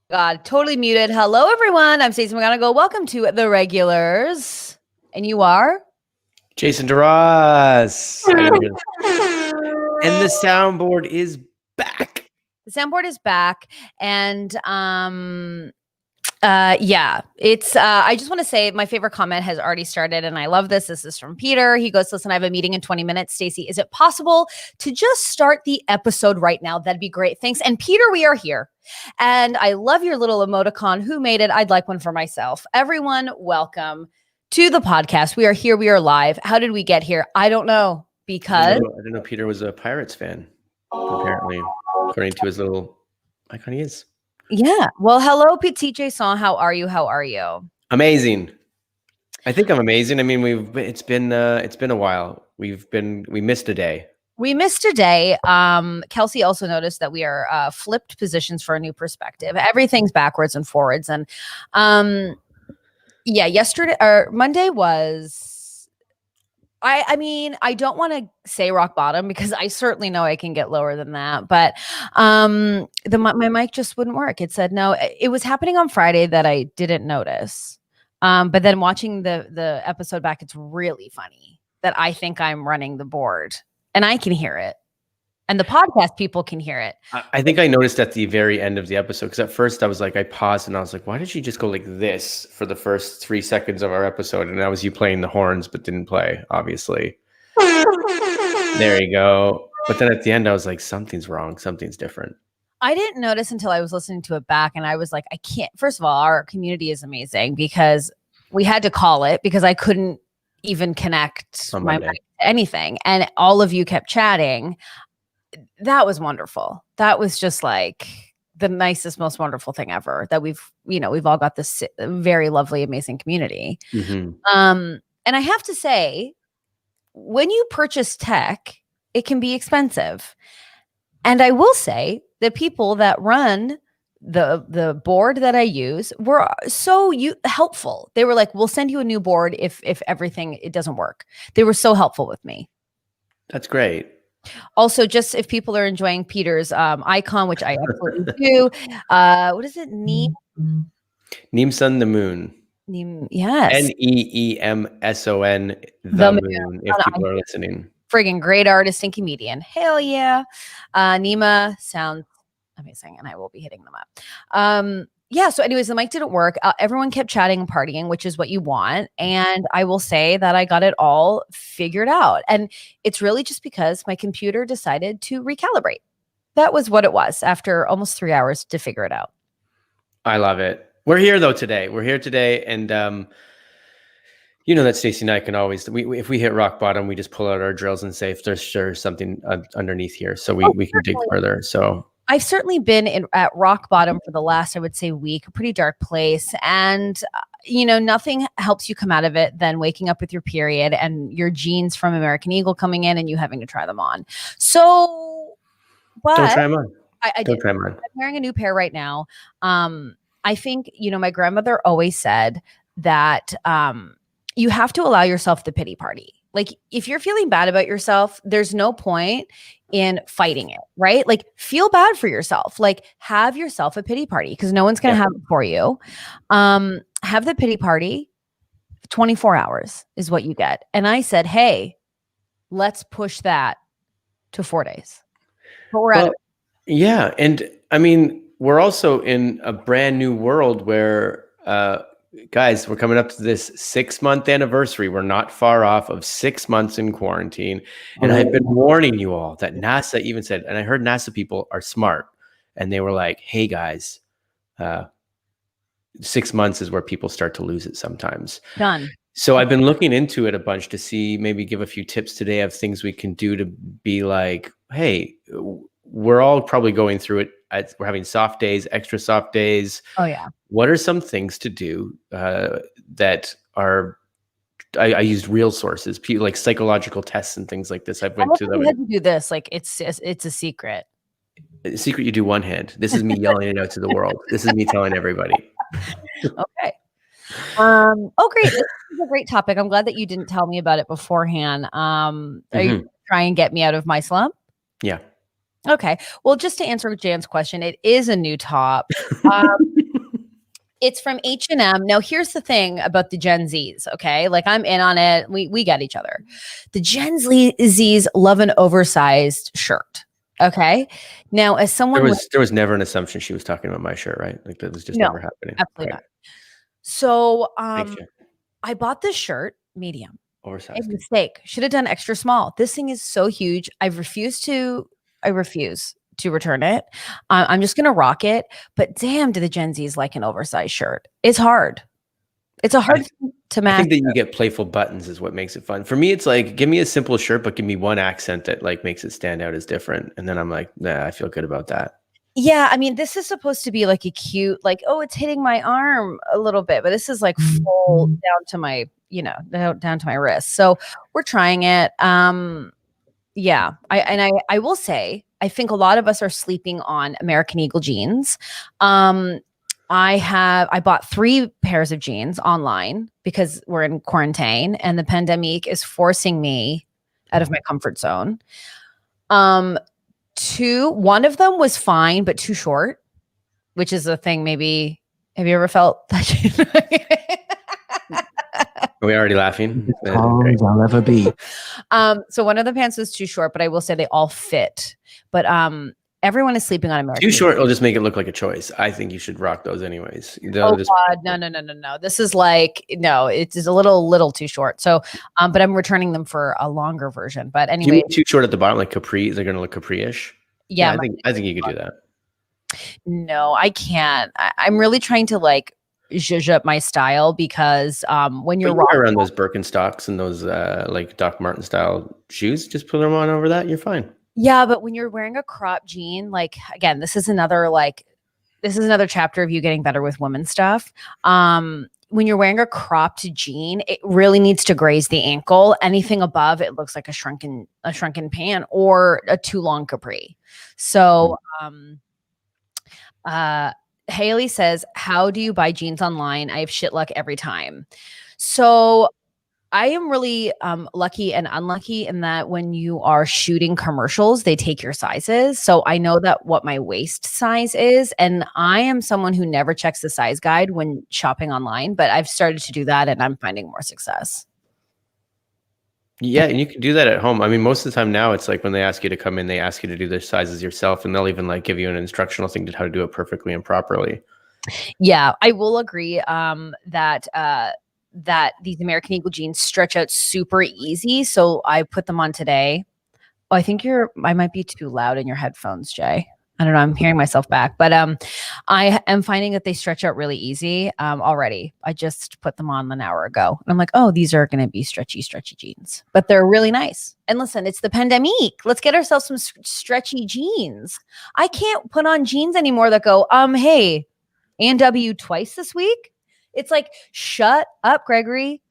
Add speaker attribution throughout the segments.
Speaker 1: God, totally muted. Hello, everyone. I'm Stacey McGonigal. Welcome to The Regulars. And you are?
Speaker 2: Jason DeRoss. And the soundboard is back.
Speaker 1: The soundboard is back. And it's I just want to say my favorite comment has already started, and I love this. This is from Peter. He goes, listen, I have a meeting in 20 minutes. Stacey, is it possible to just start the episode right now? That'd be great. Thanks. And Peter, we are here. And I love your little emoticon. Who made it? I'd like one for myself. Everyone, welcome to the podcast. We are here. We are live. How did we get here? I don't know, because
Speaker 2: I didn't know Peter was a Pirates fan, apparently, according to his little icon he is.
Speaker 1: Yeah. Well, hello, Petit Jason. How are you? How are you?
Speaker 2: Amazing. I think I'm amazing. I mean, it's been a while. We missed a day.
Speaker 1: We missed a day. Kelsey also noticed that we are flipped positions for a new perspective. Everything's backwards and forwards. And yesterday or Monday was, I mean, I don't want to say rock bottom because I certainly know I can get lower than that. But my mic just wouldn't work. It said no. It was happening on Friday that I didn't notice. But then watching the episode back, it's really funny that I think I'm running the board. And I can hear it. And the podcast people can hear it.
Speaker 2: I think I noticed at the very end of the episode, because at first I was like, I paused and I was like, why did she just go like this for the first 3 seconds of our episode? And that was you playing the horns, but didn't play, obviously. There you go. But then at the end, I was like, something's wrong. Something's different.
Speaker 1: I didn't notice until I was listening to it back. And I was like, I can't. First of all, our community is amazing because we had to call it because I couldn't even connect my mic to anything, and all of you kept chatting. That was wonderful. That was just like the nicest, most wonderful thing ever, that we've all got this very lovely, amazing community.
Speaker 2: Mm-hmm.
Speaker 1: And I have to say, when you purchase tech, it can be expensive. And I will say the people that run the board that I use were so helpful. They were like, we'll send you a new board if everything, it doesn't work. They were so helpful with me. That's
Speaker 2: great.
Speaker 1: Also, just if people are enjoying Peter's icon, which I absolutely do. What is it?
Speaker 2: Neem Sun the Moon.
Speaker 1: Yes.
Speaker 2: NEEMSON the moon. If people are listening.
Speaker 1: Friggin' great artist and comedian. Hell yeah. Nima sounds amazing, and I will be hitting them up. So anyways, the mic didn't work. Everyone kept chatting and partying, which is what you want. And I will say that I got it all figured out. And it's really just because my computer decided to recalibrate. That was what it was after almost 3 hours to figure it out.
Speaker 2: I love it. We're here though today. We're here today. And you know that Stacey and I can always, if we hit rock bottom, we just pull out our drills and say if there's sure something underneath here. So we can dig further. So
Speaker 1: I've certainly been at rock bottom for the last, I would say, week, a pretty dark place. And, nothing helps you come out of it than waking up with your period and your jeans from American Eagle coming in and you having to try them on. So, but
Speaker 2: don't try them on.
Speaker 1: Don't try them on. I'm wearing a new pair right now. I think, my grandmother always said that you have to allow yourself the pity party. Like, if you're feeling bad about yourself, there's no point in fighting it, right? Like, feel bad for yourself. Like, have yourself a pity party because no one's going to have it for you. Have the pity party. 24 hours is what you get. And I said, hey, let's push that to 4 days. But we're at it.
Speaker 2: Yeah. And I mean, we're also in a brand new world where, guys, we're coming up to this 6-month anniversary. We're not far off of 6 months in quarantine. And I've been warning you all that NASA even said, and I heard NASA people are smart. And they were like, hey, guys, 6 months is where people start to lose it sometimes.
Speaker 1: Done.
Speaker 2: So I've been looking into it a bunch to see, maybe give a few tips today of things we can do to be like, hey, we're all probably going through it. We're having soft days, extra soft days.
Speaker 1: Oh, yeah.
Speaker 2: What are some things to do that are, I used real sources, like psychological tests and things like this. I went to them.
Speaker 1: You had to do this. Like, it's a secret.
Speaker 2: A secret you do one hand. This is me yelling it out to the world. This is me telling everybody.
Speaker 1: Okay. Oh, great. This is a great topic. I'm glad that you didn't tell me about it beforehand. Are you trying to get me out of my slump?
Speaker 2: Yeah.
Speaker 1: Okay. Well, just to answer Jan's question, it is a new top. It's from H&M. Now, here's the thing about the Gen Zs, okay? Like, I'm in on it. We get each other. The Gen Zs love an oversized shirt, okay? Now, as someone
Speaker 2: there was never an assumption she was talking about my shirt, right? Like that was just
Speaker 1: no,
Speaker 2: never happening.
Speaker 1: absolutely
Speaker 2: Okay.
Speaker 1: not. So,
Speaker 2: Thanks, Jen.
Speaker 1: I bought this shirt medium. A
Speaker 2: Oversized.
Speaker 1: mistake. Should have done extra small. This thing is so huge. I refuse to return it. I'm just gonna rock it. But damn, do the Gen Zs like an oversized shirt? It's hard. It's a hard thing to
Speaker 2: I
Speaker 1: master.
Speaker 2: think that you get playful buttons is what makes it fun. For me, it's like, give me a simple shirt, but give me one accent that like makes it stand out as different. And then I'm like, nah, I feel good about that.
Speaker 1: Yeah, I mean, this is supposed to be like a cute, like, oh, it's hitting my arm a little bit, but this is like full down to my, down to my wrist. So we're trying it. Yeah, I will say, I think a lot of us are sleeping on American Eagle jeans. I bought 3 pairs of jeans online because we're in quarantine and the pandemic is forcing me out of my comfort zone. One of them was fine, but too short, which is a thing. Maybe, have you ever felt that?
Speaker 2: Are we already laughing?
Speaker 3: I'll ever be.
Speaker 1: So one of the pants was too short, but I will say they all fit. But everyone is sleeping on American.
Speaker 2: Too short will just make it look like a choice. I think you should rock those anyways.
Speaker 1: God, no. This is like, no, it is a little too short. So, but I'm returning them for a longer version. But anyway,
Speaker 2: too short at the bottom, like capri. They're gonna look capri-ish.
Speaker 1: Yeah,
Speaker 2: I think you could do that.
Speaker 1: No, I can't. I'm really trying to like zhuzh up my style because when you're
Speaker 2: around those Birkenstocks and those like Doc Marten style shoes, just put them on over that. You're fine.
Speaker 1: Yeah, but when you're wearing a crop jean, like, again, this is another chapter of you getting better with women stuff. When you're wearing a cropped jean, it really needs to graze the ankle. Anything above, it looks like a shrunken pant or a too long capri. So, Haley says, how do you buy jeans online? I have shit luck every time. So I am really lucky and unlucky in that when you are shooting commercials, they take your sizes. So I know that what my waist size is. And I am someone who never checks the size guide when shopping online, but I've started to do that and I'm finding more success.
Speaker 2: Yeah, and you can do that at home. I mean, most of the time now it's like when they ask you to come in, they ask you to do their sizes yourself, and they'll even like give you an instructional thing to how to do it perfectly and properly.
Speaker 1: Yeah, I will agree that these American Eagle jeans stretch out super easy. So I put them on today. Oh, I might be too loud in your headphones, Jay. I don't know. I'm hearing myself back, but I am finding that they stretch out really easy already. I just put them on an hour ago. And I'm like, oh, these are going to be stretchy jeans, but they're really nice. And listen, it's the pandemic. Let's get ourselves some stretchy jeans. I can't put on jeans anymore that go, hey, A&W twice this week. It's like, shut up, Gregory.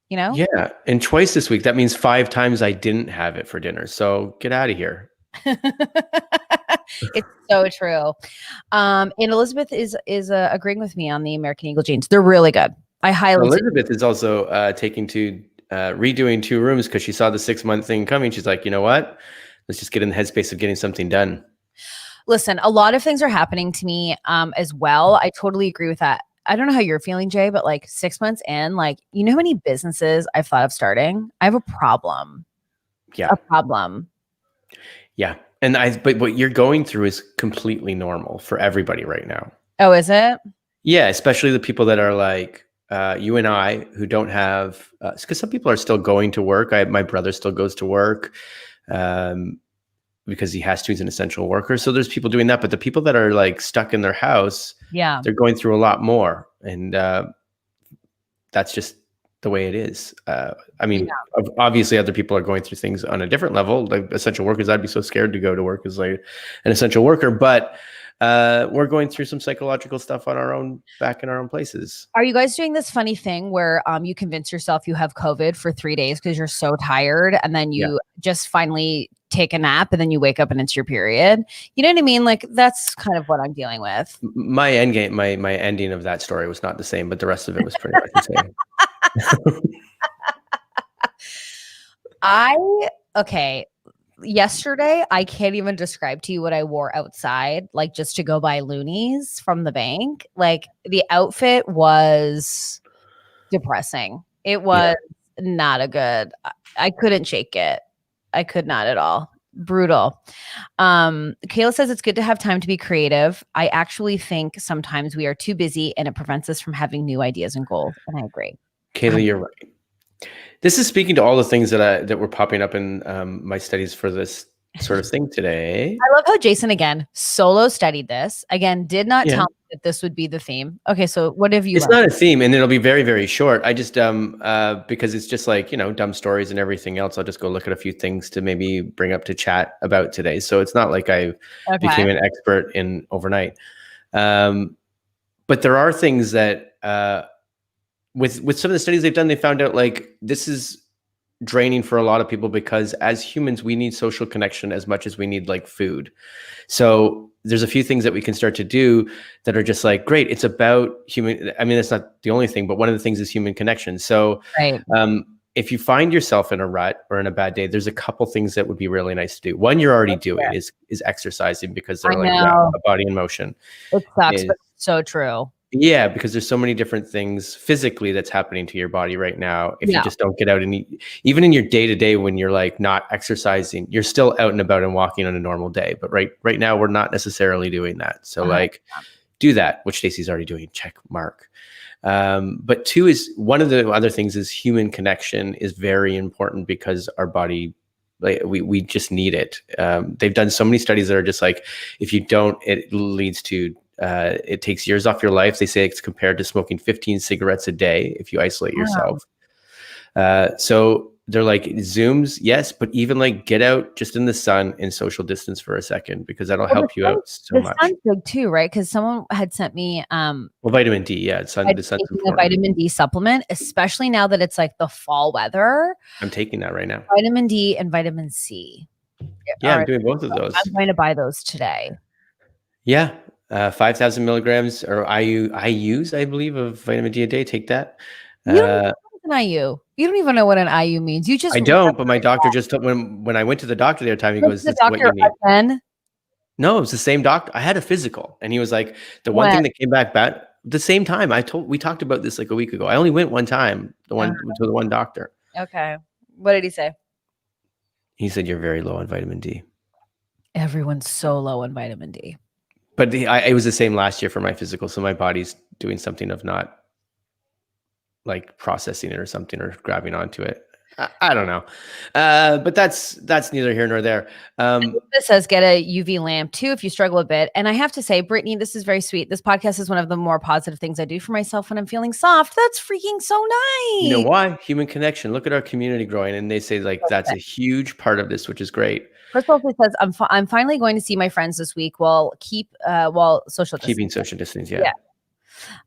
Speaker 1: You know?
Speaker 2: Yeah. And twice this week. That means 5 times I didn't have it for dinner. So get out of here.
Speaker 1: It's so true. And Elizabeth is agreeing with me on the American Eagle jeans. They're really good. I highly.
Speaker 2: Elizabeth is also redoing 2 rooms because she saw the 6-month thing coming. She's like, you know what? Let's just get in the headspace of getting something done.
Speaker 1: Listen, a lot of things are happening to me as well. I totally agree with that. I don't know how you're feeling, Jay, but like 6 months in, like, you know how many businesses I've thought of starting? I have a problem.
Speaker 2: Yeah.
Speaker 1: A problem.
Speaker 2: Yeah. But what you're going through is completely normal for everybody right now.
Speaker 1: Oh, is it?
Speaker 2: Yeah. Especially the people that are like you and I who don't have, because some people are still going to work. My brother still goes to work because he has to. He's an essential worker. So there's people doing that. But the people that are like stuck in their house,
Speaker 1: yeah,
Speaker 2: they're going through a lot more. And that's just the way it is. I mean, obviously other people are going through things on a different level, like essential workers. I'd be so scared to go to work as like an essential worker, but we're going through some psychological stuff back in our own places.
Speaker 1: Are you guys doing this funny thing where you convince yourself you have COVID for 3 days because you're so tired, and then you just finally take a nap and then you wake up and it's your period? You know what I mean? Like, that's kind of what I'm dealing with. My
Speaker 2: ending of that story was not the same, but the rest of it was pretty much the same.
Speaker 1: yesterday, I can't even describe to you what I wore outside, like just to go buy loonies from the bank. Like the outfit was depressing. It was not a good, I couldn't shake it. I could not at all. Brutal. Kayla says it's good to have time to be creative. I actually think sometimes we are too busy and it prevents us from having new ideas and goals. And I agree.
Speaker 2: Kayla, you're right. This is speaking to all the things that were popping up in my studies for this sort of thing today.
Speaker 1: I love how Jason again solo studied this. Again, did not
Speaker 2: Yeah.
Speaker 1: tell me that this would be the theme. Okay, so what have you
Speaker 2: It's
Speaker 1: learned?
Speaker 2: not a theme, and it'll be very, very short. I just because it's just like, dumb stories and everything else. I'll just go look at a few things to maybe bring up to chat about today. So it's not like I became an expert in overnight. But there are things that with some of the studies they've done, they found out like this is draining for a lot of people because as humans, we need social connection as much as we need like food. So there's a few things that we can start to do that are just like, great. It's about human. I mean, that's not the only thing, but one of the things is human connection. So if you find yourself in a rut or in a bad day, there's a couple things that would be really nice to do. One you're already doing is exercising because they're like, yeah, a body in motion.
Speaker 1: It sucks, but it's so true.
Speaker 2: Yeah, because there's so many different things physically that's happening to your body right now. If you just don't get out and even in your day-to-day when you're like not exercising, you're still out and about and walking on a normal day. But right now we're not necessarily doing that. So like do that, which Stacey's already doing. Check mark. But two is one of the other things is human connection is very important because our body, like we just need it. They've done so many studies that are just like, if you don't, it leads to it takes years off your life. They say it's compared to smoking 15 cigarettes a day if you isolate yourself. So they're like Zooms, yes, but even like get out just in the sun and social distance for a second because that'll help you out so much.
Speaker 1: The sun's big too, right? Because someone had sent me
Speaker 2: vitamin D. Yeah, the sun's important.
Speaker 1: A vitamin D supplement, especially now that it's like the fall weather.
Speaker 2: I'm taking that right now.
Speaker 1: Vitamin D and vitamin C.
Speaker 2: Yeah, I'm doing both of those.
Speaker 1: I'm going to buy those today.
Speaker 2: Yeah. 5,000 milligrams or IUs, I believe, of vitamin D a day. Take that.
Speaker 1: You don't even know what an IU. You don't even know what an IU means. You just
Speaker 2: I don't, but my doctor just told when I went to the doctor the other time, he goes, "This is what you need."
Speaker 1: Then?
Speaker 2: No, it was the same doctor. I had a physical, and he was like, the one thing that came back bad the same time. We talked about this like a week ago. I only went one time, to the one doctor.
Speaker 1: Okay. What did he say?
Speaker 2: He said, "You're very low on vitamin D."
Speaker 1: Everyone's so low on vitamin D.
Speaker 2: But it was the same last year for my physical. So my body's doing something of not like processing it or something or grabbing onto it. I don't know. But that's neither here nor there.
Speaker 1: This says get a UV lamp too if you struggle a bit. And I have to say, Brittany, this is very sweet. This podcast is one of the more positive things I do for myself when I'm feeling soft. That's freaking so nice.
Speaker 2: You know why? Human connection. Look at our community growing. And they say like that's a huge part of this, which is great.
Speaker 1: Crystal says, I'm finally going to see my friends this week while social distancing.
Speaker 2: Keeping social distance, yeah.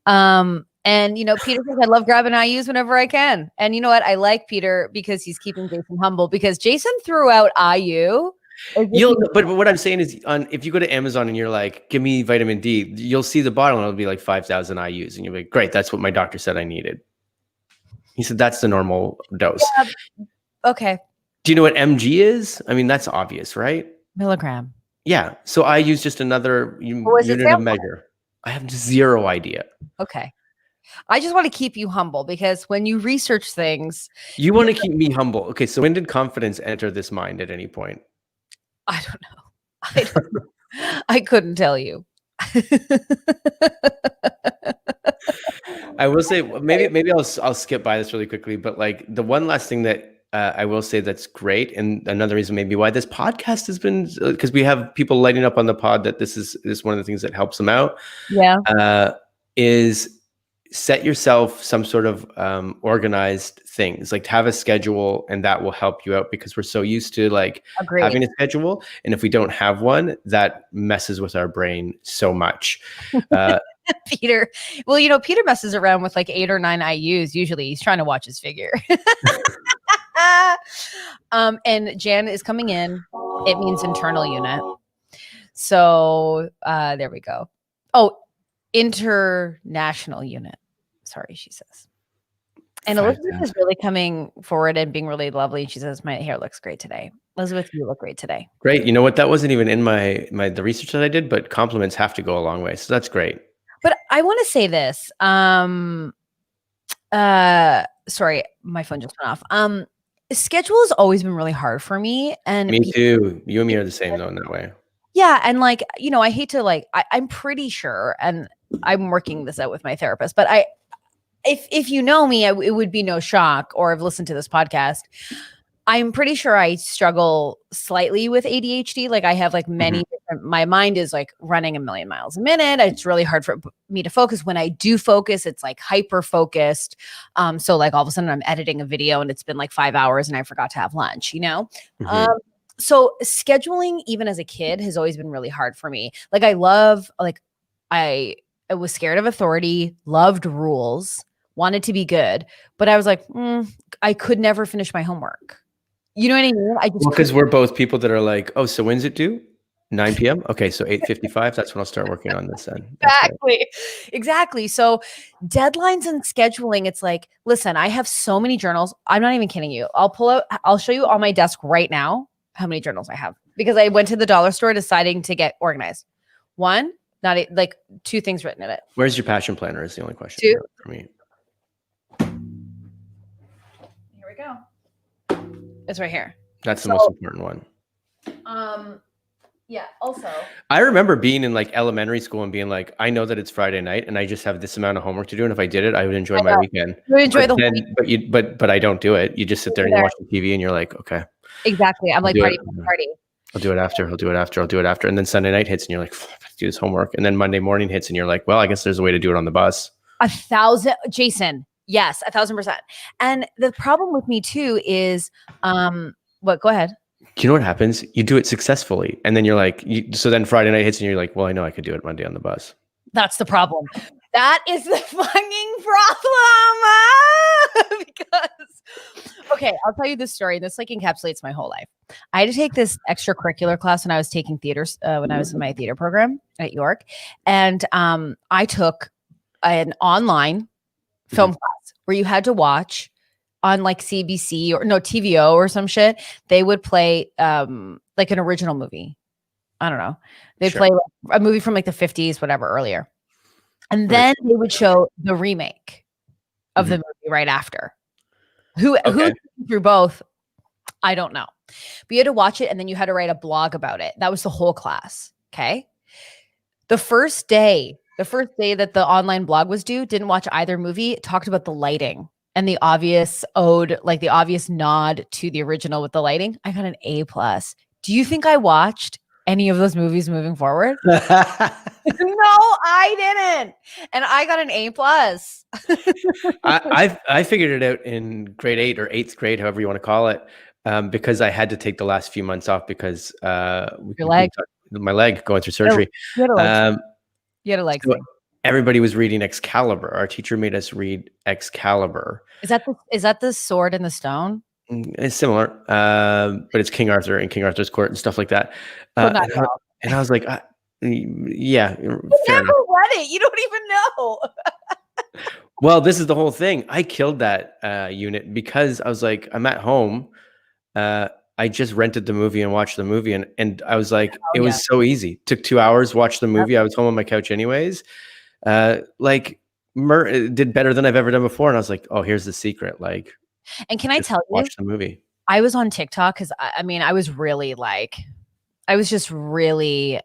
Speaker 1: And Peter says, I love grabbing IUs whenever I can. And you know what? I like Peter because he's keeping Jason humble because Jason threw out IU.
Speaker 2: But what I'm saying is if you go to Amazon and you're like, give me vitamin D, you'll see the bottle and it'll be like 5,000 IUs. And you'll be like, great, that's what my doctor said I needed. He said, that's the normal dose.
Speaker 1: Yeah. Okay.
Speaker 2: Do you know what mg is? I mean, that's obvious, right?
Speaker 1: Milligram.
Speaker 2: Yeah. So I use just another unit of measure. I have zero idea.
Speaker 1: Okay. I just want to keep you humble because when you research things.
Speaker 2: You want to keep me humble. Okay. So when did confidence enter this mind at any point?
Speaker 1: I don't know. I couldn't tell you.
Speaker 2: I will say maybe I'll skip by this really quickly, but like the one last thing that I will say that's great, and another reason maybe why this podcast has been because we have people lighting up on the pod that this is one of the things that helps them out.
Speaker 1: Yeah,
Speaker 2: is set yourself some sort of organized things, like have a schedule, and that will help you out because we're so used to like having a schedule, and if we don't have one, that messes with our brain so much.
Speaker 1: Peter, well, Peter messes around with like 8 or 9 IUs. Usually, he's trying to watch his figure. And Jan is coming in. It means internal unit. So there we go. Oh, international unit. Sorry, she says. And Elizabeth
Speaker 2: 5,000.
Speaker 1: is really coming forward and being really lovely. She says, my hair looks great today. Elizabeth, you look great today.
Speaker 2: Great. You know what? That wasn't even in the research that I did, but compliments have to go a long way. So that's great.
Speaker 1: But I want to say this. Sorry, my phone just went off. Schedule has always been really hard for me. And
Speaker 2: Me too. You and me are the same though in that way.
Speaker 1: yeah. And like, I hate to I'm pretty sure, and I'm working this out with my therapist, but if you know me, it would be no shock, or have listened to this podcast. I'm pretty sure I struggle slightly with ADHD. Like I have like many different, my mind is like running a million miles a minute. It's really hard for me to focus. When I do focus, it's like hyper focused. So like all of a sudden I'm editing a video and it's been like 5 hours and I forgot to have lunch, So scheduling, even as a kid, has always been really hard for me. Like I was scared of authority, loved rules, wanted to be good, but I was like, I could never finish my homework. You know what I mean?
Speaker 2: Because we're both people that are like, oh, so when's it due? 9 p.m. Okay, so 8:55. That's when I'll start working on this then.
Speaker 1: Exactly. So deadlines and scheduling, it's like, listen, I have so many journals. I'm not even kidding you. I'll show you on my desk right now how many journals I have, because I went to the dollar store deciding to get organized. One, like 2 things written in it.
Speaker 2: Where's your passion planner is the only question
Speaker 1: 2
Speaker 2: for me.
Speaker 1: Here we go. It's right here.
Speaker 2: That's the most important one.
Speaker 1: Yeah. Also,
Speaker 2: I remember being in like elementary school and being like, I know that it's Friday night and I just have this amount of homework to do, and if I did it, I would enjoy my weekend.
Speaker 1: You would enjoy the weekend.
Speaker 2: But I don't do it. You just sit there and you watch the TV and you're like, okay.
Speaker 1: Exactly. I'm like, party.
Speaker 2: I'll do it after. I'll do it after. I'll do it after. And then Sunday night hits and you're like, I have to do this homework. And then Monday morning hits and you're like, well, I guess there's a way to do it on the bus.
Speaker 1: 1,000, Jason. Yes, 1,000%. And the problem with me too is, what? Go ahead.
Speaker 2: You know what happens? You do it successfully, and then you're like, so then Friday night hits, and you're like, well, I know I could do it Monday on the bus.
Speaker 1: That's the problem. That is the fucking problem. Because, okay, I'll tell you this story. This like encapsulates my whole life. I had to take this extracurricular class when I was taking theaters, when I was in my theater program at York, and I took an online film class where you had to watch on like CBC or TVO or some shit. They would play like an original movie. I don't know. They'd play like a movie from like the 50s, whatever, earlier. And then they would show the remake of the movie right after. Who through both, I don't know. But you had to watch it and then you had to write a blog about it. That was the whole class. Okay. The first day that the online blog was due, didn't watch either movie, talked about the lighting and the obvious ode, like the obvious nod to the original with the lighting. I got an A+. Do you think I watched any of those movies moving forward? No, I didn't. And I got an A+.
Speaker 2: I figured it out in grade 8 or 8th grade, however you want to call it, because I had to take the last few months off because my leg going through surgery.
Speaker 1: You had a leg thing.
Speaker 2: Everybody was reading Excalibur. Our teacher made us read Excalibur.
Speaker 1: Is that the sword and the stone?
Speaker 2: It's similar, but it's King Arthur and King Arthur's court and stuff like that. And I was like, yeah.
Speaker 1: You never read it. You don't even know.
Speaker 2: Well, this is the whole thing. I killed that unit because I was like, I'm at home. I just rented the movie and watched the movie. And I was like, it was so easy. Took 2 hours, watched the movie. I was home on my couch anyways. Did better than I've ever done before. And I was like, oh, here's the secret. Like,
Speaker 1: and can I tell you,
Speaker 2: watch the movie.
Speaker 1: I was on TikTok because I was just really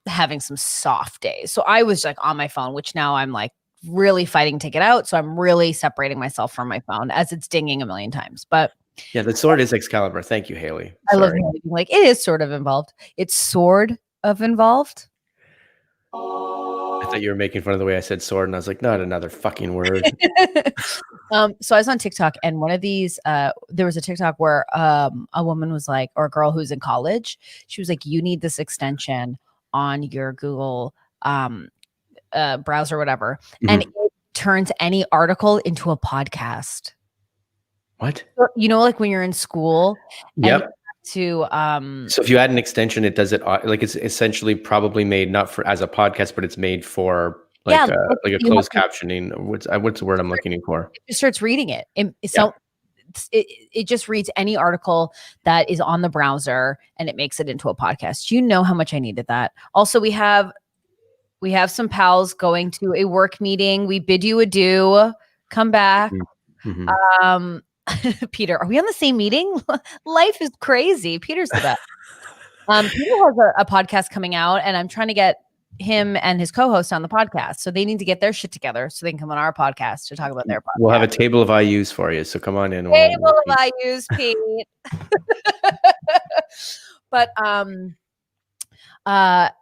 Speaker 1: having some soft days. So I was like on my phone, which now I'm like really fighting to get out. So I'm really separating myself from my phone as it's dinging a million times. But
Speaker 2: yeah, the sword is Excalibur. Thank you, Haley.
Speaker 1: I love Haley. Like, it is sort of involved. It's sort of involved.
Speaker 2: I thought you were making fun of the way I said sword, and I was like, not another fucking word.
Speaker 1: So I was on TikTok, and one of these, there was a TikTok where a woman was like, or a girl who's in college, she was like, you need this extension on your Google browser, or whatever, and it turns any article into a podcast.
Speaker 2: What?
Speaker 1: You know, like when you're in school.
Speaker 2: Yep.
Speaker 1: So
Speaker 2: if you add an extension, it does it like it's essentially probably made not for as a podcast, but it's made for like
Speaker 1: Yeah,
Speaker 2: like a
Speaker 1: you have
Speaker 2: closed
Speaker 1: to
Speaker 2: captioning. What's the word I'm looking for?
Speaker 1: it just starts reading it.
Speaker 2: Yeah.
Speaker 1: It just reads any article that is on the browser and it makes it into a podcast. You know how much I needed that. Also, we have some pals going to a work meeting. We bid you adieu. Come back.
Speaker 2: Mm-hmm.
Speaker 1: Um, Peter, are we on the same meeting? Life is crazy. Peter's the best. Peter has a podcast coming out, and I'm trying to get him and his co-host on the podcast. So they need to get their shit together so they can come on our podcast to talk about their podcast.
Speaker 2: We'll have a table of IUs for you. So come on in.
Speaker 1: Table of IUs, Pete. But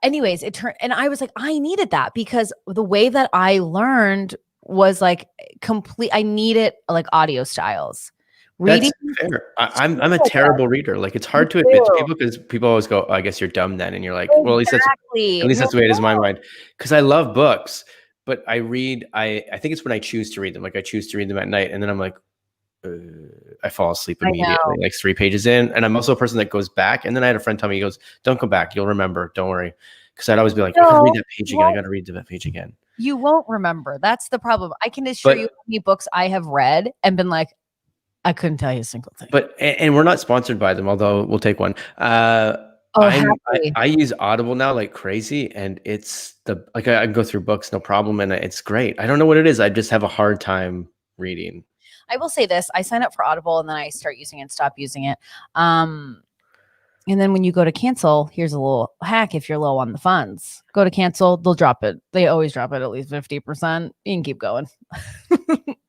Speaker 1: anyways, it turned, and I was like, I needed that because the way that I learned was like complete. I needed like audio styles. Reading.
Speaker 2: That's fair. I'm a terrible reader. Like it's hard to admit to people because people always go, oh, I guess you're dumb then. And you're like, well, at least that's the way it is in my mind. Because I love books, but I read, I think it's when I choose to read them. Like I choose to read them at night. And then I'm like, I fall asleep immediately, like 3 pages in. And I'm also a person that goes back. And then I had a friend tell me, he goes, don't go back. You'll remember. Don't worry. Because I'd always be like, I gotta read that page again. I got to read that page again. You
Speaker 1: won't remember. That's the problem. I can assure you how many books I have read and been like, I couldn't tell you a single thing.
Speaker 2: But and we're not sponsored by them, although we'll take one. I use Audible now like crazy, and it's I can go through books no problem, and it's great. I don't know what it is. I just have a hard time reading.
Speaker 1: I will say this: I sign up for Audible, and then I start using it and stop using it. And then when you go to cancel, here's a little hack: if you're low on the funds, go to cancel. They'll drop it. They always drop it at least 50%. You can keep going.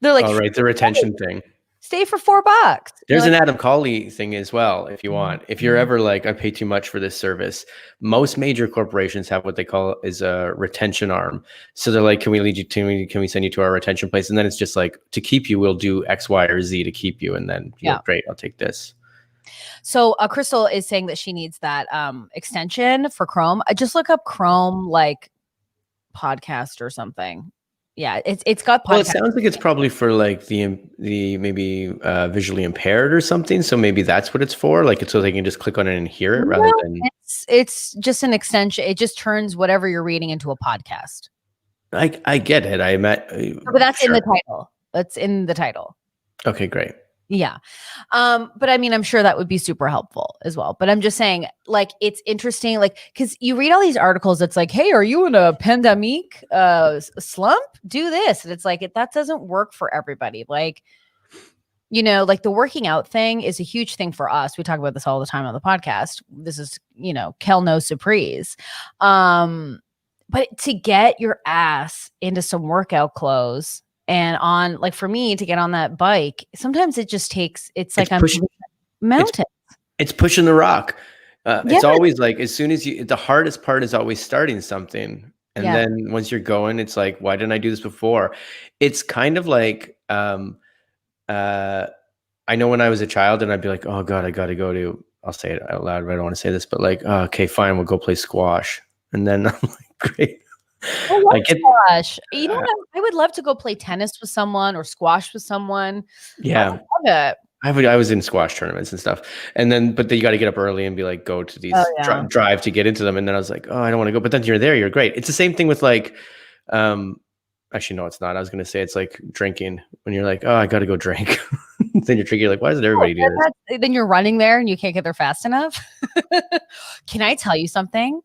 Speaker 1: They're like,
Speaker 2: all right, the retention thing.
Speaker 1: Stay for $4.
Speaker 2: There's an Adam Cawley thing as well, if you want. If you're ever like, I pay too much for this service, most major corporations have what they call is a retention arm. So they're like, can we lead you to, can we send you to our retention place? And then it's just like, to keep you, we'll do X, Y, or Z to keep you. And then, great, I'll take this.
Speaker 1: So Crystal is saying that she needs that extension for Chrome. I just look up Chrome like podcast or something. Yeah, it's got podcast.
Speaker 2: Well, it sounds like it's probably for like the maybe visually impaired or something. So maybe that's what it's for. Like it's so they can just click on it and hear it rather than.
Speaker 1: It's just an extension. It just turns whatever you're reading into a podcast.
Speaker 2: I get it.
Speaker 1: But that's in the title. That's in the title.
Speaker 2: Okay, great.
Speaker 1: Yeah. But I mean, I'm sure that would be super helpful as well. But I'm just saying, like, it's interesting, like, because you read all these articles, it's like, hey, are you in a pandemic slump? Do this. And it's like, that doesn't work for everybody. Like, you know, like the working out thing is a huge thing for us. We talk about this all the time on the podcast. This is, you know, Kel no surprise. But to get your ass into some workout clothes and on, like for me to get on that bike, sometimes it just takes, it's like I'm pushing mountains.
Speaker 2: It's pushing the rock. It's always like, as soon as the hardest part is always starting something. And then once you're going, it's like, why didn't I do this before? It's kind of like, I know when I was a child and I'd be like, oh God, I got to go to, I'll say it out loud, but I don't want to say this, but like, oh, okay, fine, we'll go play squash. And then I'm like, great.
Speaker 1: Squash. You know what? I would love to go play tennis with someone or squash with someone.
Speaker 2: Yeah.
Speaker 1: I would love it.
Speaker 2: I was in squash tournaments and stuff. And then, but then you got to get up early and be like, go to these drive to get into them. And then I was like, oh, I don't want to go. But then you're there, you're great. It's the same thing with like, actually, no, it's not. I was going to say it's like drinking when you're like, oh, I got to go drink. Then you're drinking. You're like, why does everybody do this?
Speaker 1: Then you're running there and you can't get there fast enough. Can I tell you something?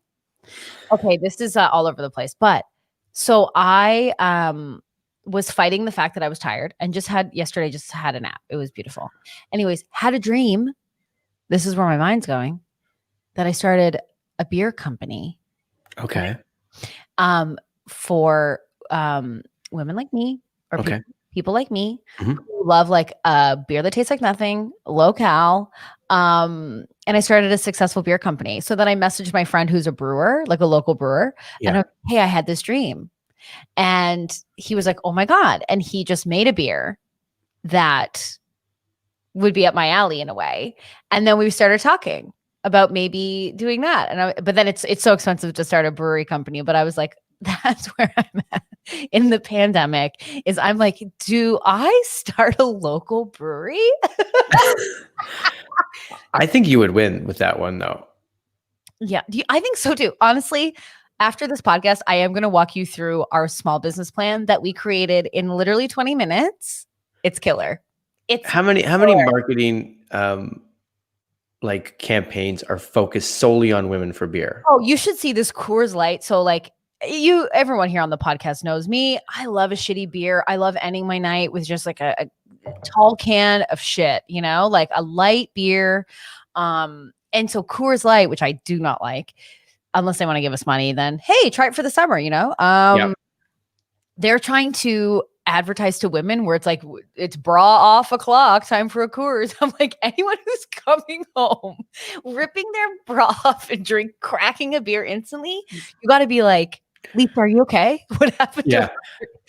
Speaker 1: Okay, this is all over the place. But so I was fighting the fact that I was tired and just had a nap. It was beautiful. Anyways, had a dream. This is where my mind's going. That I started a beer company.
Speaker 2: Okay.
Speaker 1: For women like me or people like me
Speaker 2: who
Speaker 1: love like a beer that tastes like nothing, low cal. And I started a successful beer company. So then I messaged my friend who's a brewer, like a local brewer. And I'm, hey, I had this dream. And he was like, oh my God. And he just made a beer that would be up my alley in a way. And then we started talking about maybe doing that. And but then it's so expensive to start a brewery company. But I was like, that's where I'm at in the pandemic is I'm like, do I start a local brewery?
Speaker 2: I think you would win with that one though.
Speaker 1: Yeah, I think so too. Honestly, After this podcast, I am going to walk you through our small business plan that we created in literally 20 minutes. It's killer. It's
Speaker 2: how many marketing like campaigns are focused solely on women for beer?
Speaker 1: Oh, you should see this Coors Light. So like everyone here on the podcast knows me. I love a shitty beer. I love ending my night with just like a tall can of shit, you know, like a light beer. And so Coors Light, which I do not like, unless they want to give us money, then hey, try it for the summer, you know?
Speaker 2: Yep.
Speaker 1: They're trying to advertise to women where it's like, it's bra off o'clock, time for a Coors. I'm like, anyone who's coming home, ripping their bra off and cracking a beer instantly, you got to be like, Lisa, are you okay? What happened?
Speaker 2: Yeah.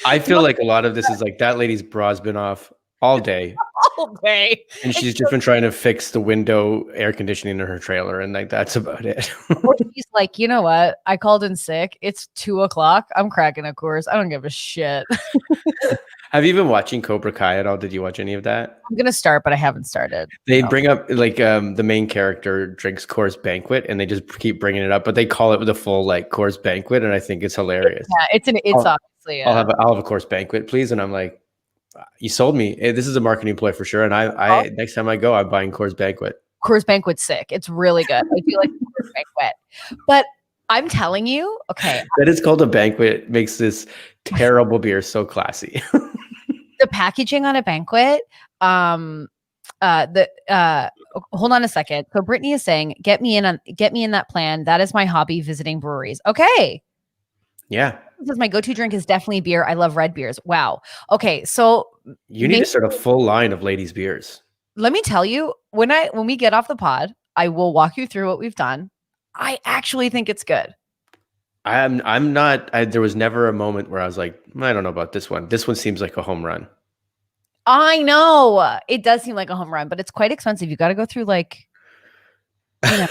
Speaker 2: I feel like a lot of this is like that lady's bra's been off all day.
Speaker 1: All day.
Speaker 2: And she's just been trying to fix the window air conditioning in her trailer. And like, that's about it.
Speaker 1: Or she's like, you know what? I called in sick. It's 2:00. I'm cracking a Coors. I don't give a shit.
Speaker 2: Have you been watching Cobra Kai at all? Did you watch any of that?
Speaker 1: I'm going to start, but I haven't started.
Speaker 2: They bring up like the main character drinks Coors Banquet and they just keep bringing it up, but they call it the full like Coors Banquet. And I think it's hilarious.
Speaker 1: Yeah, it's obviously.
Speaker 2: I'll have a Coors Banquet, please. And I'm like, you sold me. This is a marketing ploy for sure. And I next time I go, I'm buying Coors Banquet.
Speaker 1: Coors Banquet's sick. It's really good. I do like Coors Banquet. But I'm telling you, okay.
Speaker 2: That it's called a banquet makes this terrible beer so classy.
Speaker 1: The packaging on a banquet, hold on a second. So Brittany is saying, get me in that plan. That is my hobby, visiting breweries. Okay.
Speaker 2: Yeah.
Speaker 1: Because my go-to drink is definitely beer. I love red beers. Wow. Okay. So
Speaker 2: you need to start a full line of ladies' beers.
Speaker 1: Let me tell you, when we get off the pod, I will walk you through what we've done. I actually think it's good.
Speaker 2: I'm not, there was never a moment where I was like, I don't know about this one. This one seems like a home run.
Speaker 1: I know it does seem like a home run, but it's quite expensive. You got to go through like, you know.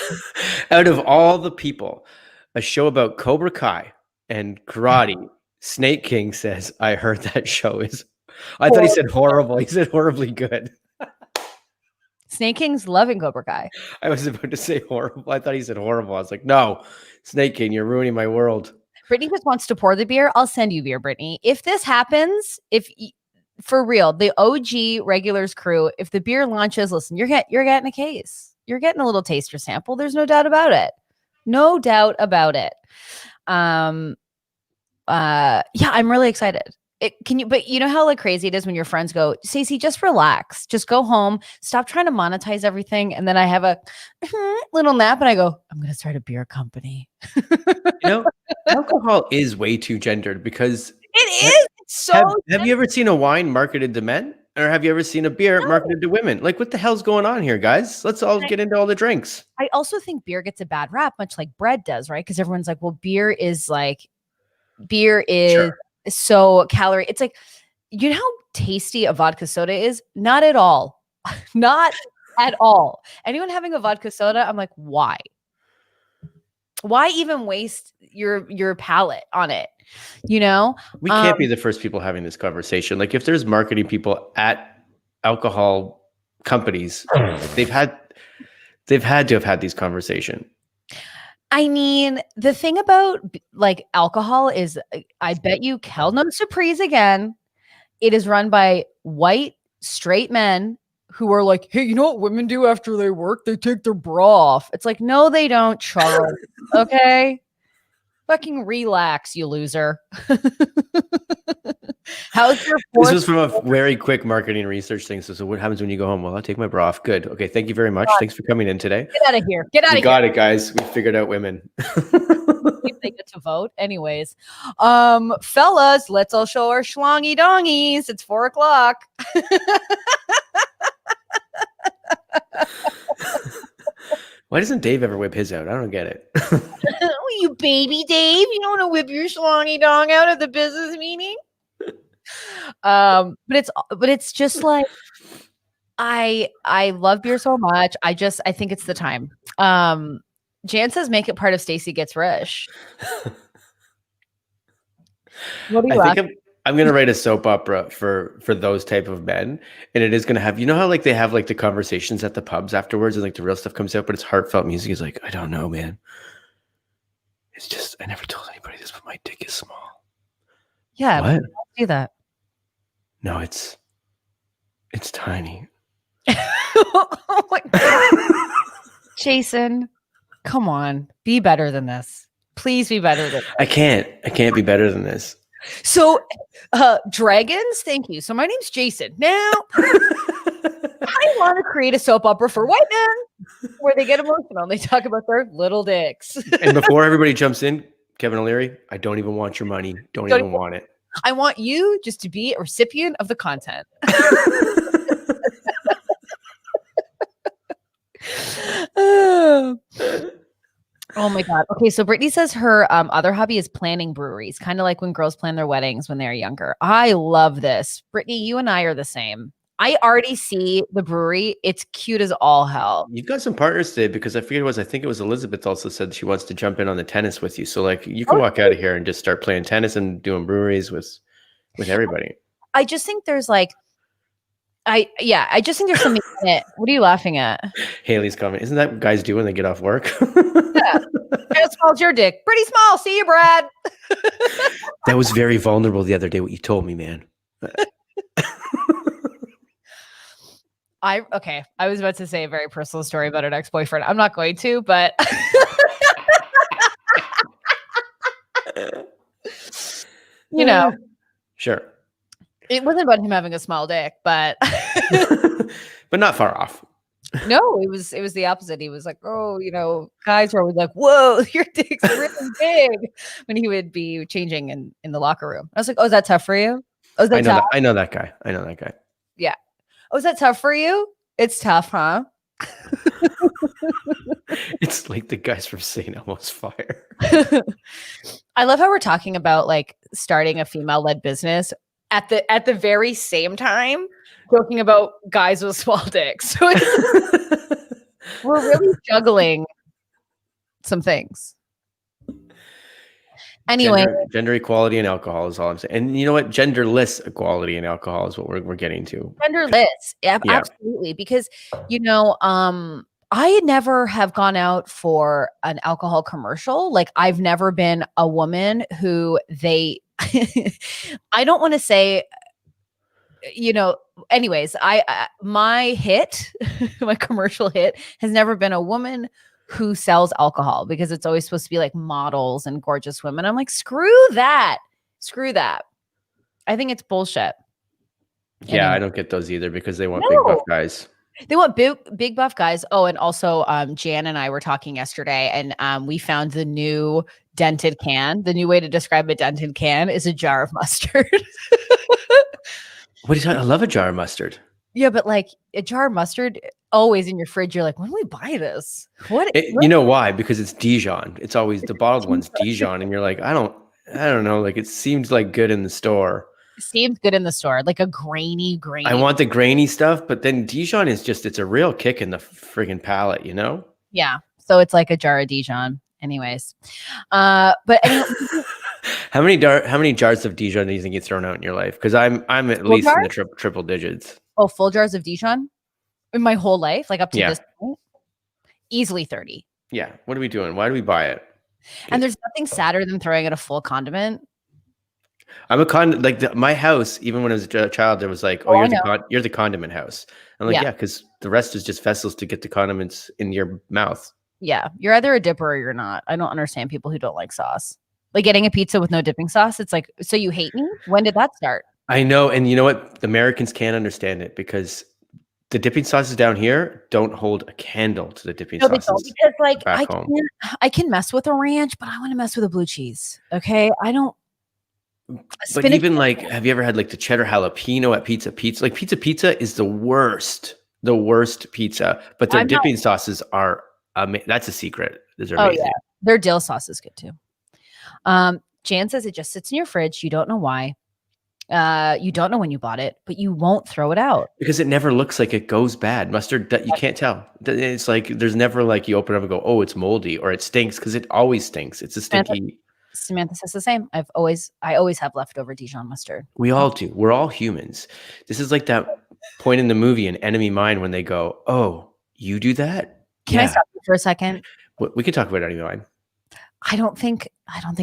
Speaker 2: Out of all the people, a show about Cobra Kai and karate, Snake King says, I heard that show is, I thought he said horrible. He said horribly good.
Speaker 1: Snake King's loving Cobra Kai.
Speaker 2: I was about to say horrible. I thought he said horrible. I was like, no, Snake King, you're ruining my world.
Speaker 1: Brittany just wants to pour the beer. I'll send you beer, Brittany. If this happens, for real, the OG Regulars crew, if the beer launches, listen, you're getting a case. You're getting a little taster sample. There's no doubt about it. No doubt about it. Yeah, I'm really excited. But you know how like crazy it is when your friends go, Stacey, just relax, just go home, stop trying to monetize everything. And then I have a little nap and I go, I'm going to start a beer company.
Speaker 2: You know, alcohol is way too gendered because
Speaker 1: it is. It's so
Speaker 2: have you ever seen a wine marketed to men or have you ever seen a beer marketed to women? Like what the hell's going on here, guys? Let's all get into all the drinks.
Speaker 1: I also think beer gets a bad rap, much like bread does, right? Because everyone's like, well, beer is sure. So calorie. It's like, you know how tasty a vodka soda is? Not at all. Not at all. Anyone having a vodka soda, I'm like, why? Why even waste your palate on it? You know?
Speaker 2: We can't be the first people having this conversation. Like if there's marketing people at alcohol companies, they've had to have had these conversations.
Speaker 1: I mean, the thing about like alcohol is, I bet you Kelno Surprise again. It is run by white straight men who are like, hey, you know what women do after they work? They take their bra off. It's like, no, they don't, Charles. Okay, fucking relax, you loser. How's your
Speaker 2: This was from a very quick marketing research thing. So what happens when you go home? Well, I'll take my bra off. Good. Okay. Thank you very much. Thanks for coming in today.
Speaker 1: Get out of here. Get out of here.
Speaker 2: Got it, guys. We figured out women.
Speaker 1: If they get to vote. Anyways, fellas, let's all show our schlongy dongies. It's 4:00.
Speaker 2: Why doesn't Dave ever whip his out? I don't get it.
Speaker 1: Oh, you baby Dave. You don't want to whip your schlongy dong out at the business meeting? But it's just like, I love beer so much. I think it's the time. Jan says make it part of Stacey Gets Rich. What do you
Speaker 2: I think I'm gonna write a soap opera for those type of men, and it is gonna have, you know how like they have like the conversations at the pubs afterwards and like the real stuff comes out, but it's heartfelt music. Is like, I don't know, man. It's just, I never told anybody this, but my dick is small.
Speaker 1: Yeah.
Speaker 2: What?
Speaker 1: Do that.
Speaker 2: No, it's tiny.
Speaker 1: Oh my God. Jason, come on. Be better than this. Please be better than this.
Speaker 2: I can't be better than this.
Speaker 1: So, dragons, thank you. So my name's Jason. Now, I want to create a soap opera for white men where they get emotional and they talk about their little dicks.
Speaker 2: And before everybody jumps in, Kevin O'Leary, I don't even want your money. Don't even want it.
Speaker 1: I want you just to be a recipient of the content. Oh my God. Okay. So Brittany says her other hobby is planning breweries, kind of like when girls plan their weddings when they're younger. I love this. Brittany, you and I are the same. I already see the brewery. It's cute as all hell.
Speaker 2: You've got some partners today because I think it was Elizabeth also said she wants to jump in on the tennis with you. So like you can walk out of here and just start playing tennis and doing breweries with everybody.
Speaker 1: I just think there's like, I just think there's something in it. What are you laughing at?
Speaker 2: Haley's comment. Isn't that what guys do when they get off work?
Speaker 1: Yeah. How small's your dick? Pretty small. See you, Brad.
Speaker 2: That was very vulnerable the other day, what you told me, man.
Speaker 1: I was about to say a very personal story about an ex-boyfriend. I'm not going to, but you know.
Speaker 2: Sure.
Speaker 1: It wasn't about him having a small dick, but
Speaker 2: but not far off.
Speaker 1: No, it was the opposite. He was like, oh, guys were always like, whoa, your dick's really big when he would be changing in the locker room. I was like, oh, is that tough for you? Oh, is that tough?
Speaker 2: I know that guy.
Speaker 1: Yeah. Oh, is that tough for you? It's tough, huh?
Speaker 2: It's like the guys from St. Elmo's Fire.
Speaker 1: I love how we're talking about like starting a female-led business at the very same time joking about guys with small dicks. So we're really juggling some things. Anyway,
Speaker 2: gender equality and alcohol is all I'm saying. And you know what? Genderless equality and alcohol is what we're getting to.
Speaker 1: Genderless, absolutely. Because I never have gone out for an alcohol commercial. Like I've never been a woman who I don't want to say, anyways, my hit, my commercial hit has never been a woman who sells alcohol because it's always supposed to be like models and gorgeous women. I'm like, screw that. I think it's bullshit.
Speaker 2: Yeah, anyway. I don't get those either because they want big buff guys.
Speaker 1: They want big buff guys. Oh, and also Jan and I were talking yesterday and we found the new dented can. The new way to describe a dented can is a jar of mustard.
Speaker 2: What are you talking? I love a jar of mustard.
Speaker 1: Yeah, but like a jar of mustard always in your fridge. You're like, when do we buy this?
Speaker 2: You know why? Because it's Dijon. It's always the bottled one's Dijon, and you're like, I don't know. Like it seems like good in the store.
Speaker 1: It seems good in the store, like a grainy.
Speaker 2: I want the grainy stuff, but then Dijon is it's a real kick in the friggin' palate, you know?
Speaker 1: Yeah. So it's like a jar of Dijon. Anyways, but anyway.
Speaker 2: How many jars of Dijon do you think get thrown out in your life? Because I'm at least in the triple digits.
Speaker 1: Oh, full jars of Dijon in my whole life, like up to this point, easily 30.
Speaker 2: Yeah. What are we doing? Why do we buy it?
Speaker 1: And there's nothing sadder than throwing out a full condiment.
Speaker 2: I'm my house. Even when I was a child, there was like, you're the condiment house. I'm like, yeah, because the rest is just vessels to get the condiments in your mouth.
Speaker 1: Yeah, you're either a dipper or you're not. I don't understand people who don't like sauce. Like getting a pizza with no dipping sauce. It's like, so you hate me? When did that start?
Speaker 2: I know. And you know what? The Americans can't understand it because the dipping sauces down here don't hold a candle to the dipping sauces.
Speaker 1: They don't, because like I can mess with a ranch, but I want to mess with a blue cheese. Okay. I don't.
Speaker 2: But even like, have you ever had like the cheddar jalapeno at Pizza Pizza? Like Pizza is the worst pizza, but their dipping sauces are, that's a secret. Those are amazing.
Speaker 1: Yeah. Their dill sauce is good too. Jan says it just sits in your fridge. You don't know why. You don't know when you bought it, but you won't throw it out. Because
Speaker 2: it never looks like it goes bad. Mustard, you can't tell. It's like, there's never like you open up and go, oh, it's moldy or it stinks, because it always stinks. It's a stinky.
Speaker 1: Samantha says the same. I always have leftover Dijon mustard.
Speaker 2: We all do. We're all humans. This is like that point in the movie in Enemy Mine when they go, oh, you do that?
Speaker 1: Can I stop you for a second?
Speaker 2: We can talk about Enemy Mine.
Speaker 1: I don't think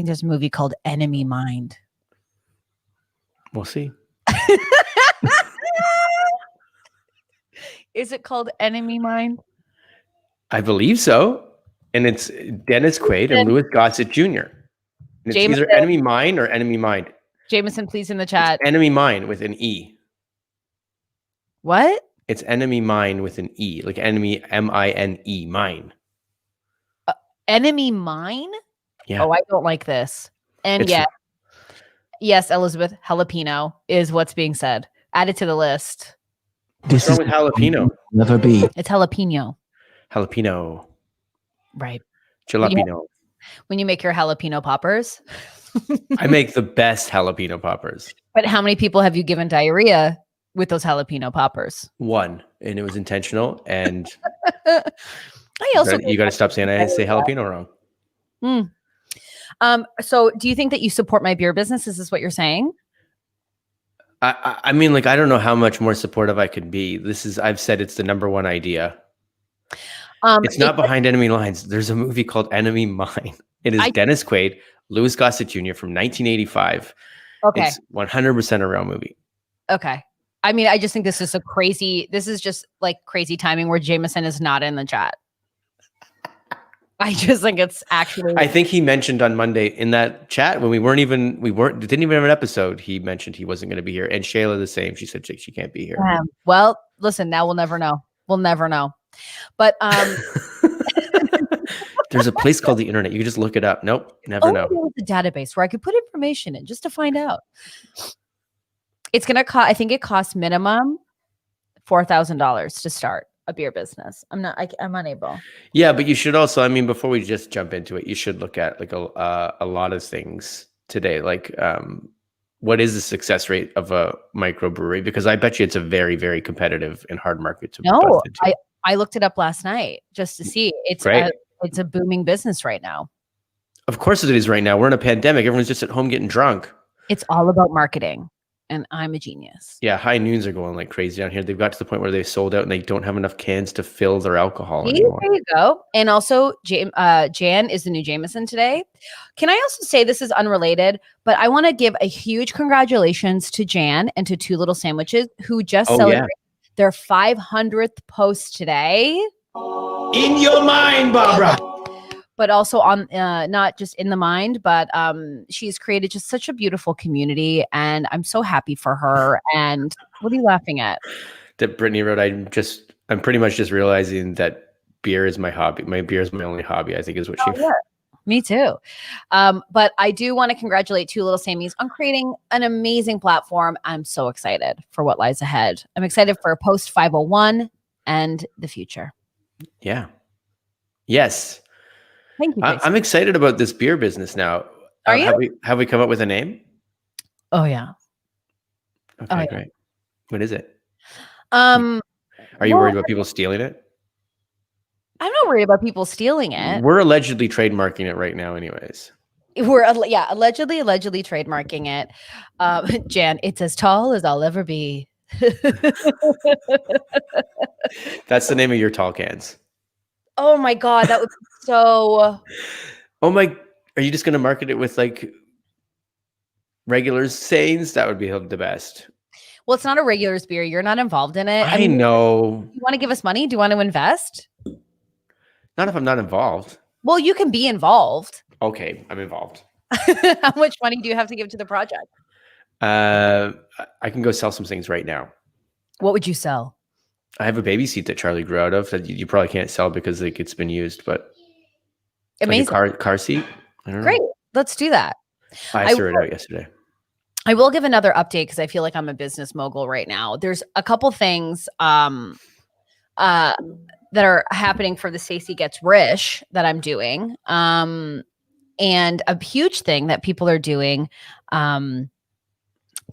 Speaker 1: there's a movie called Enemy Mind.
Speaker 2: We'll see.
Speaker 1: Is it called Enemy Mind?
Speaker 2: I believe so. And it's Dennis Quaid and Louis Gossett Jr. And it's either Enemy Mine or Enemy Mind.
Speaker 1: Jameson, please in the chat.
Speaker 2: It's Enemy Mine with an E.
Speaker 1: What?
Speaker 2: It's Enemy Mine with an E, like enemy, M-I-N-E, mine.
Speaker 1: Enemy Mine?
Speaker 2: Yeah.
Speaker 1: Oh, I don't like this. And yes, Elizabeth, jalapeno is what's being said. Add it to the list.
Speaker 2: What's wrong with jalapeno?
Speaker 3: Never be.
Speaker 1: It's jalapeno.
Speaker 2: Jalapeno.
Speaker 1: Right.
Speaker 2: Jalapeno.
Speaker 1: When you make your jalapeno poppers.
Speaker 2: I make the best jalapeno poppers.
Speaker 1: But how many people have you given diarrhea with those jalapeno poppers?
Speaker 2: One, and it was intentional. And
Speaker 1: I also
Speaker 2: you got to stop saying I say jalapeno wrong.
Speaker 1: So do you think that you support my beer business? Is this what you're saying?
Speaker 2: I mean, like, I don't know how much more supportive I could be. I've said it's the number one idea. It's not behind enemy lines. There's a movie called Enemy Mine. It is Dennis Quaid, Louis Gossett Jr. from 1985.
Speaker 1: Okay.
Speaker 2: It's 100% a real movie.
Speaker 1: Okay. I mean, I just think this is just like crazy timing where Jameson is not in the chat. I just think it's actually.
Speaker 2: I think he mentioned on Monday in that chat when we didn't even have an episode. He mentioned he wasn't going to be here, and Shayla the same. She said she can't be here.
Speaker 1: Well, listen, now we'll never know. We'll never know. But
Speaker 2: there's a place called the internet. You can just look it up. Nope, never know.
Speaker 1: There was a database where I could put information in just to find out. It's gonna cost. I think it costs minimum $4,000 to start a beer business. I'm unable.
Speaker 2: Yeah, but you should also, I mean, before we just jump into it, you should look at like a lot of things today. Like, what is the success rate of a microbrewery? Because I bet you it's a very, very competitive and hard market to bust into.
Speaker 1: I looked it up last night just to see. It's a booming business right now.
Speaker 2: Of course it is right now. We're in a pandemic. Everyone's just at home getting drunk.
Speaker 1: It's all about marketing. And I'm a genius.
Speaker 2: Yeah, high noons are going like crazy down here. They've got to the point where they've sold out and they don't have enough cans to fill their alcohol anymore.
Speaker 1: There you go. And also, Jan is the new Jameson today. Can I also say, this is unrelated, but I want to give a huge congratulations to Jan and to Two Little Sandwiches, who just celebrated their 500th post today.
Speaker 3: In your mind, Barbara.
Speaker 1: But also on not just in the mind, but she's created just such a beautiful community, and I'm so happy for her. And what are you laughing at?
Speaker 2: That Brittany wrote, I'm pretty much just realizing that beer is my hobby. My beer is my only hobby, I think is what she.
Speaker 1: Yeah. Me too. But I do want to congratulate Two Little Sammies on creating an amazing platform. I'm so excited for what lies ahead. I'm excited for post 501 and the future.
Speaker 2: Yeah. Yes.
Speaker 1: Thank you.
Speaker 2: I'm excited about this beer business now.
Speaker 1: Are you?
Speaker 2: Have we come up with a name?
Speaker 1: Oh yeah.
Speaker 2: Okay, great. What is it?
Speaker 1: Are
Speaker 2: you worried about people stealing it?
Speaker 1: I'm not worried about people stealing it.
Speaker 2: We're allegedly trademarking it right now, anyways.
Speaker 1: We're allegedly trademarking it. Jan, it's as tall as I'll ever be.
Speaker 2: That's the name of your tall cans.
Speaker 1: Oh my God, that would be so.
Speaker 2: Oh my, are you just going to market it with like Regulars sayings? That would be the best.
Speaker 1: Well, it's not a Regulars beer. You're not involved in it.
Speaker 2: I mean, know.
Speaker 1: You want to give us money? Do you want to invest?
Speaker 2: Not if I'm not involved.
Speaker 1: Well, you can be involved.
Speaker 2: Okay, I'm involved.
Speaker 1: How much money do you have to give to the project?
Speaker 2: I can go sell some things right now.
Speaker 1: What would you sell?
Speaker 2: I have a baby seat that Charlie grew out of that you probably can't sell because like it's been used, but
Speaker 1: amazing.
Speaker 2: Like a car seat. I don't know.
Speaker 1: Great. Let's do that.
Speaker 2: I threw it out yesterday.
Speaker 1: I will give another update because I feel like I'm a business mogul right now. There's a couple things that are happening for the Stacey Gets Rich that I'm doing. And a huge thing that people are doing to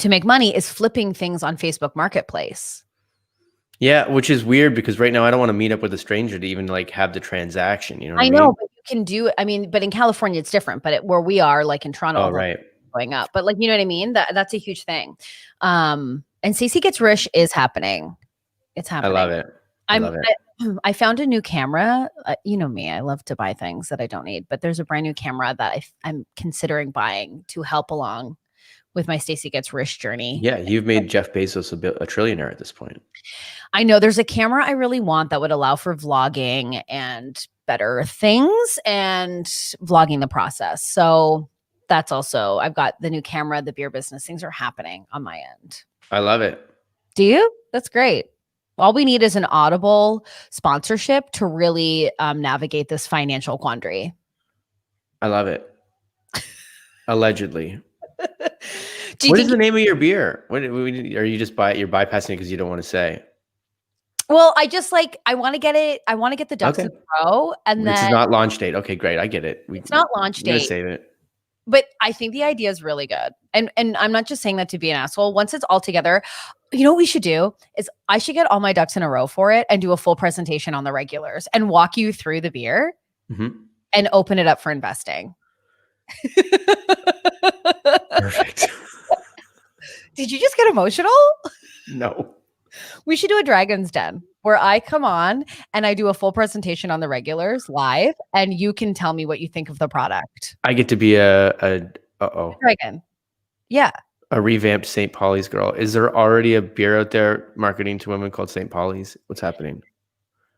Speaker 1: make money is flipping things on Facebook Marketplace.
Speaker 2: Yeah, which is weird because right now I don't want to meet up with a stranger to even like have the transaction. You know,
Speaker 1: I know, but you can do it. I mean, but in California it's different. But where we are, like in Toronto,
Speaker 2: oh right,
Speaker 1: going up. But like, you know what I mean? That's a huge thing. And Stacey Gets Rich is happening. It's happening.
Speaker 2: I love it.
Speaker 1: I found a new camera. You know me, I love to buy things that I don't need, but there's a brand new camera that I'm considering buying to help along with my Stacey Gets Rich journey.
Speaker 2: Yeah, you've made Jeff Bezos a trillionaire at this point.
Speaker 1: I know there's a camera I really want that would allow for vlogging and better things and vlogging the process. So that's also, I've got the new camera, the beer business, things are happening on my end.
Speaker 2: I love it.
Speaker 1: Do you? That's great. All we need is an Audible sponsorship to really navigate this financial quandary.
Speaker 2: I love it. Allegedly.
Speaker 1: What
Speaker 2: is the name of your beer? What are you just you're bypassing it because you don't want to say?
Speaker 1: Well, I just I want to get it. I want to get the ducks in a row, and
Speaker 2: this
Speaker 1: then
Speaker 2: is not launch date. Okay, great. I get it.
Speaker 1: It's not launch date.
Speaker 2: Save it.
Speaker 1: But I think the idea is really good. And I'm not just saying that to be an asshole. Once it's all together, you know what we should do is I should get all my ducks in a row for it and do a full presentation on the regulars and walk you through the beer and open it up for investing.
Speaker 2: Perfect.
Speaker 1: Did you just get emotional?
Speaker 2: No.
Speaker 1: We should do a Dragon's Den where I come on and I do a full presentation on the regulars live and you can tell me what you think of the product.
Speaker 2: I get to be a
Speaker 1: dragon. Yeah.
Speaker 2: A revamped St. Pauli's girl. Is there already a beer out there marketing to women called St. Pauli's? What's happening?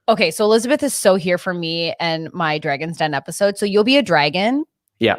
Speaker 1: Okay, so Elizabeth is so here for me and my Dragon's Den episode. So you'll be a dragon.
Speaker 2: Yeah.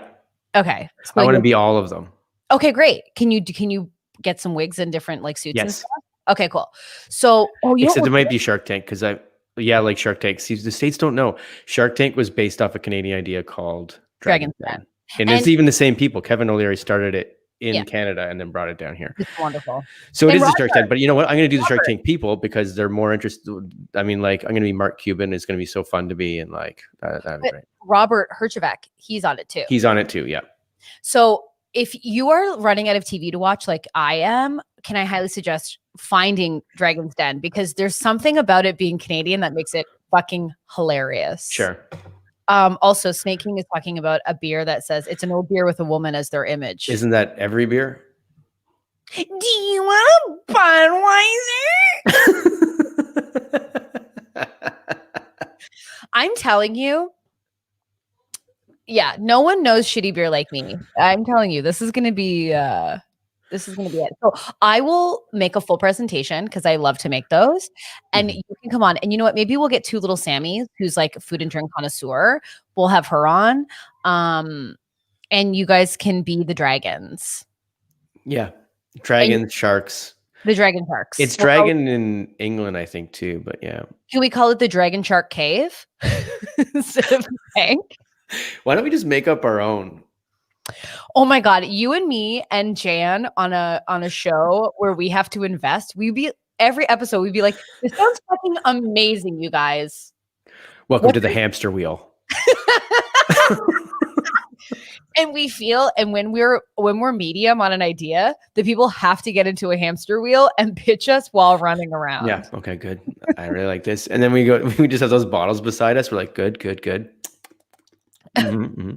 Speaker 1: Okay. So
Speaker 2: I want to be all of them.
Speaker 1: Okay, great. Can you get some wigs and different suits and
Speaker 2: Yes.
Speaker 1: stuff? Okay, cool. So
Speaker 2: except it might be Shark Tank because like Shark Tank. See, the States don't know. Shark Tank was based off a Canadian idea called Dragon's Den. And it's even the same people. Kevin O'Leary started it in Canada and then brought it down here.
Speaker 1: It's wonderful.
Speaker 2: So it is the Shark Tank. But you know what? I'm going to do the Shark Tank people because they're more interested. I mean, I'm going to be Mark Cuban. It's going to be so fun to be and that'd be great.
Speaker 1: Robert Herjavec, he's on it too.
Speaker 2: He's on it too. Yeah.
Speaker 1: So if you are running out of TV to watch like I am, can I highly suggest finding Dragon's Den because there's something about it being Canadian that makes it fucking hilarious.
Speaker 2: Sure.
Speaker 1: Also, Snake King is talking about a beer that says it's an old beer with a woman as their image.
Speaker 2: Isn't that every beer?
Speaker 1: Do you want a Budweiser? I'm telling you. Yeah, no one knows shitty beer like me. I'm telling you, this is going to be it. So I will make a full presentation because I love to make those. And you can come on. And you know what? Maybe we'll get two little Sammys who's like a food and drink connoisseur. We'll have her on. And you guys can be the dragons.
Speaker 2: Yeah. Dragons, sharks.
Speaker 1: The dragon sharks.
Speaker 2: It's dragon in England, I think, too. But yeah.
Speaker 1: Can we call it the Dragon Shark Cave instead of the tank?
Speaker 2: Why don't we just make up our own?
Speaker 1: Oh my God. You and me and Jan on a show where we have to invest. Every episode, we'd be like, this sounds fucking amazing, you guys.
Speaker 2: Welcome to the hamster wheel.
Speaker 1: And when we're medium on an idea, the people have to get into a hamster wheel and pitch us while running around.
Speaker 2: Yeah. Okay, good. I really like this. And then we just have those bottles beside us. We're like, good. Mm-hmm.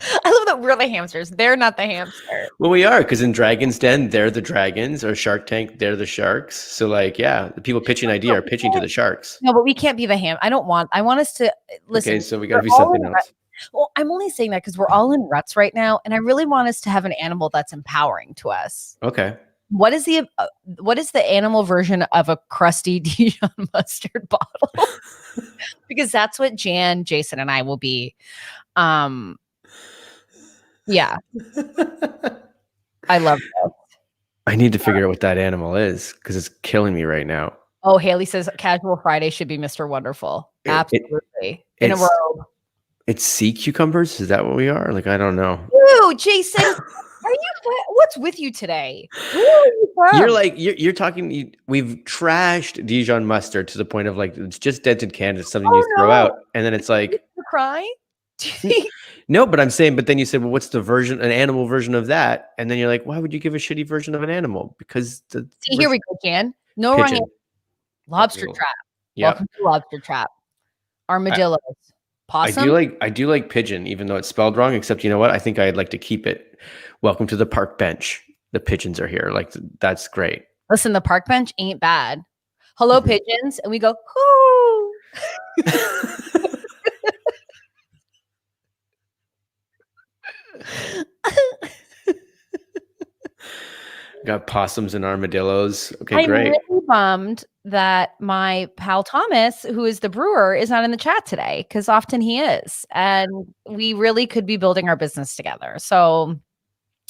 Speaker 1: I love that we're the hamsters. They're not the hamster.
Speaker 2: Well, we are, because in Dragon's Den, they're the dragons, or Shark Tank, they're the sharks. So the people pitching an idea are pitching to the sharks.
Speaker 1: No, but we can't be the I want us to listen.
Speaker 2: Okay, so we got to be something else.
Speaker 1: Well, I'm only saying that because we're all in ruts right now, and I really want us to have an animal that's empowering to us.
Speaker 2: Okay.
Speaker 1: What is the animal version of a crusty Dijon mustard bottle? Because that's what Jan, Jason, and I will be. Yeah. I love this.
Speaker 2: I need to figure out what that animal is because it's killing me right now.
Speaker 1: Oh, Haley says Casual Friday should be Mr. Wonderful. Absolutely. In a robe.
Speaker 2: It's sea cucumbers? Is that what we are? I don't know.
Speaker 1: Ew, Jason. What's with you today?
Speaker 2: You're talking. We've trashed Dijon mustard to the point of it's just dented can. It's something you throw out, and then it's like
Speaker 1: you cry.
Speaker 2: No, but I'm saying. But then you said, well, what's an animal version of that? And then you're like, why would you give a shitty version of an animal? Because
Speaker 1: here we go, Jan. No wrong. Lobster trap.
Speaker 2: Yeah.
Speaker 1: Welcome to Lobster Trap. Armadillos. Possum.
Speaker 2: I do like pigeon, even though it's spelled wrong. Except you know what? I think I'd like to keep it. Welcome to the park bench. The pigeons are here. That's great.
Speaker 1: Listen, the park bench ain't bad. hello pigeons, and we go, whoo.
Speaker 2: Got possums and armadillos. Okay,
Speaker 1: I'm
Speaker 2: great.
Speaker 1: really bummed that my pal Thomas, who is the brewer, is not in the chat today, because often he is. And we really could be building our business together. So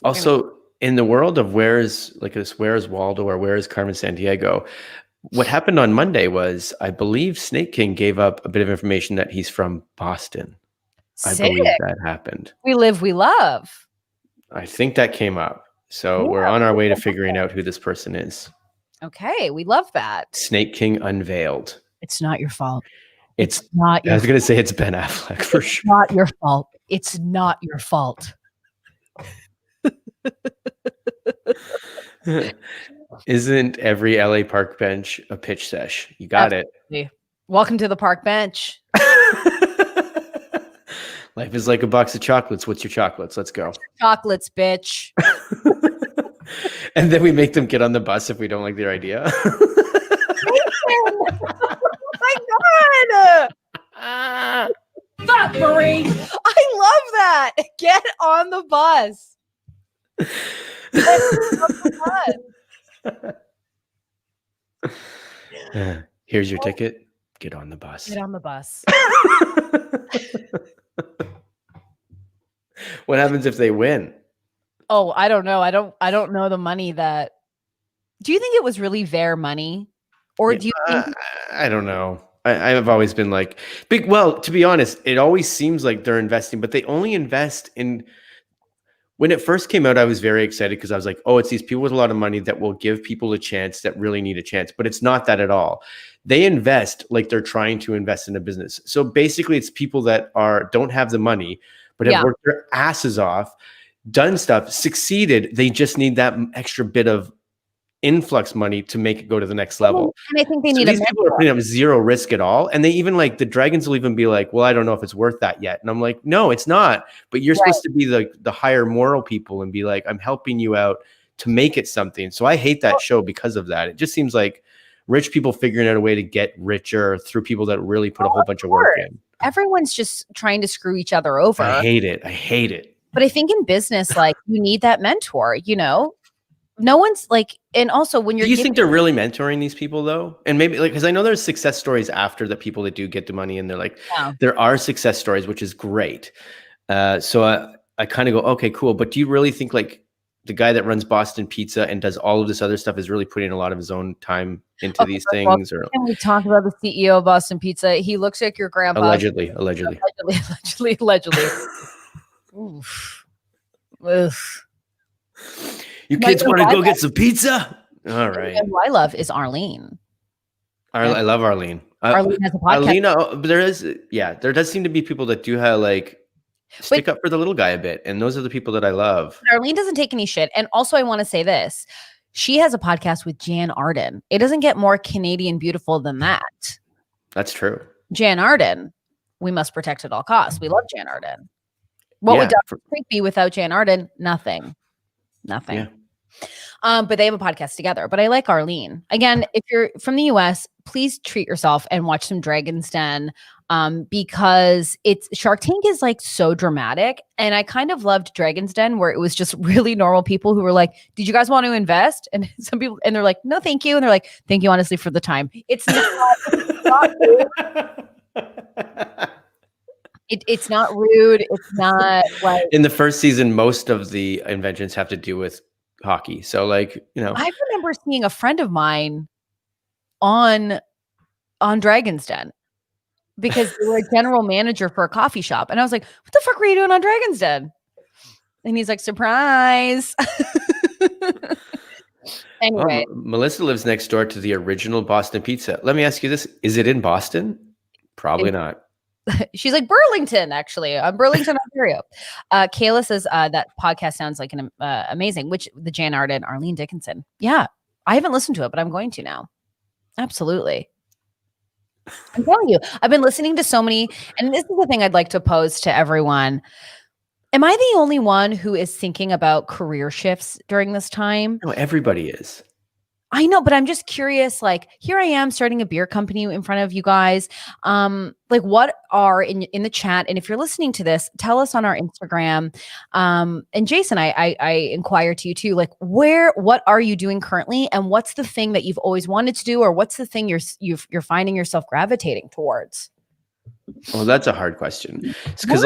Speaker 2: also in the world of where's Waldo or where is Carmen Sandiego, what happened on Monday was, I believe Snake King gave up a bit of information that he's from Boston.
Speaker 1: sick.
Speaker 2: I believe that happened.
Speaker 1: We live, we love.
Speaker 2: I think that came up. So we're on our way to figuring out who this person is.
Speaker 1: Okay, we love that.
Speaker 2: Snake King unveiled.
Speaker 1: It's not your fault.
Speaker 2: It's
Speaker 1: not your
Speaker 2: I was going to say it's Ben Affleck for
Speaker 1: It's
Speaker 2: sure.
Speaker 1: not your fault. It's not your fault.
Speaker 2: Isn't every LA park bench a pitch sesh? You got
Speaker 1: Absolutely. Welcome to the park bench.
Speaker 2: it. Life is like a box of chocolates. What's your chocolates? Let's go.
Speaker 1: Chocolates, bitch.
Speaker 2: And then we make them get on the bus if we don't like their idea.
Speaker 1: Oh my God. Fuck, Marie. I love that. Get on the bus. Get on the bus.
Speaker 2: Here's your ticket. Get on the bus.
Speaker 1: Get on the bus.
Speaker 2: What happens if they win?
Speaker 1: Oh, I don't know. I don't know the money that. Do you think it was really their money? Or do you think
Speaker 2: I don't know. I've always been like well, to be honest, it always seems like they're investing, but they only invest in. When it first came out, I was very excited because I was like, oh, it's these people with a lot of money that will give people a chance that really need a chance. But it's not that at all. They invest like they're trying to invest in a business. So basically it's people that don't have the money, but have worked their asses off, done stuff, succeeded. They just need that extra bit of influx money to make it go to the next level.
Speaker 1: And I think they need
Speaker 2: these people are putting up zero risk at all. And they even like the Dragons will even be like, well, I don't know if it's worth that yet. And I'm like, no, it's not. But you're supposed to be the higher moral people and be like, I'm helping you out to make it something. So I hate that show because of that. It just seems like rich people figuring out a way to get richer through people that really put a whole bunch of work in.
Speaker 1: Everyone's just trying to screw each other over.
Speaker 2: I hate it.
Speaker 1: But I think in business, like you need that mentor, you know? No one's like, and also when you're.
Speaker 2: Do you think they're really mentoring these people though? And maybe like, because I know there's success stories after the people that do get the money, and they're like, there are success stories, which is great. So I kind of go, okay, cool. But do you really think like the guy that runs Boston Pizza and does all of this other stuff is really putting a lot of his own time into these things? Or
Speaker 1: can we talk about the CEO of Boston Pizza? He looks like your grandpa.
Speaker 2: Allegedly.
Speaker 1: Oof. Oof.
Speaker 2: You kids want to go get some pizza? All right.
Speaker 1: And who I love is Arlene.
Speaker 2: I love Arlene.
Speaker 1: Arlene has a podcast.
Speaker 2: Arlene, there does seem to be people that do have like stick up for the little guy a bit. And those are the people that I love.
Speaker 1: Arlene doesn't take any shit. And also I want to say this. She has a podcast with Jan Arden. It doesn't get more Canadian beautiful than that.
Speaker 2: That's true.
Speaker 1: Jan Arden, we must protect at all costs. We love Jan Arden. What would Dr. Creek be without Jan Arden? Nothing. Yeah. But they have a podcast together. But I like Arlene. Again, if you're from the US, please treat yourself and watch some Dragon's Den because Shark Tank is like so dramatic. And I kind of loved Dragon's Den where it was just really normal people who were like, did you guys want to invest? And some people, and they're like, no, thank you. And they're like, thank you honestly for the time. It's not it's not rude. It's not like
Speaker 2: in the first season, most of the inventions have to do with hockey. So like, you know,
Speaker 1: I remember seeing a friend of mine on Dragon's Den because they were a general manager for a coffee shop. And I was like, what the fuck were you doing on Dragon's Den? And he's like, surprise. Anyway.
Speaker 2: Melissa lives next door to the original Boston Pizza. Let me ask you this. Is it in Boston? Probably not.
Speaker 1: She's like Burlington, actually. Burlington, Ontario. Kayla says that podcast sounds like an amazing, which the Jan Arden, Arlene Dickinson. Yeah, I haven't listened to it, but I'm going to now. Absolutely. I'm telling you, I've been listening to so many, and this is the thing I'd like to pose to everyone. Am I the only one who is thinking about career shifts during this time?
Speaker 2: No, everybody is.
Speaker 1: I know, but I'm just curious, like here I am starting a beer company in front of you guys. Like what are in the chat, and if you're listening to this, tell us on our Instagram. And Jason, I inquire to you too, like what are you doing currently, and what's the thing that you've always wanted to do, or what's the thing you're finding yourself gravitating towards?
Speaker 2: Well, that's a hard question. Because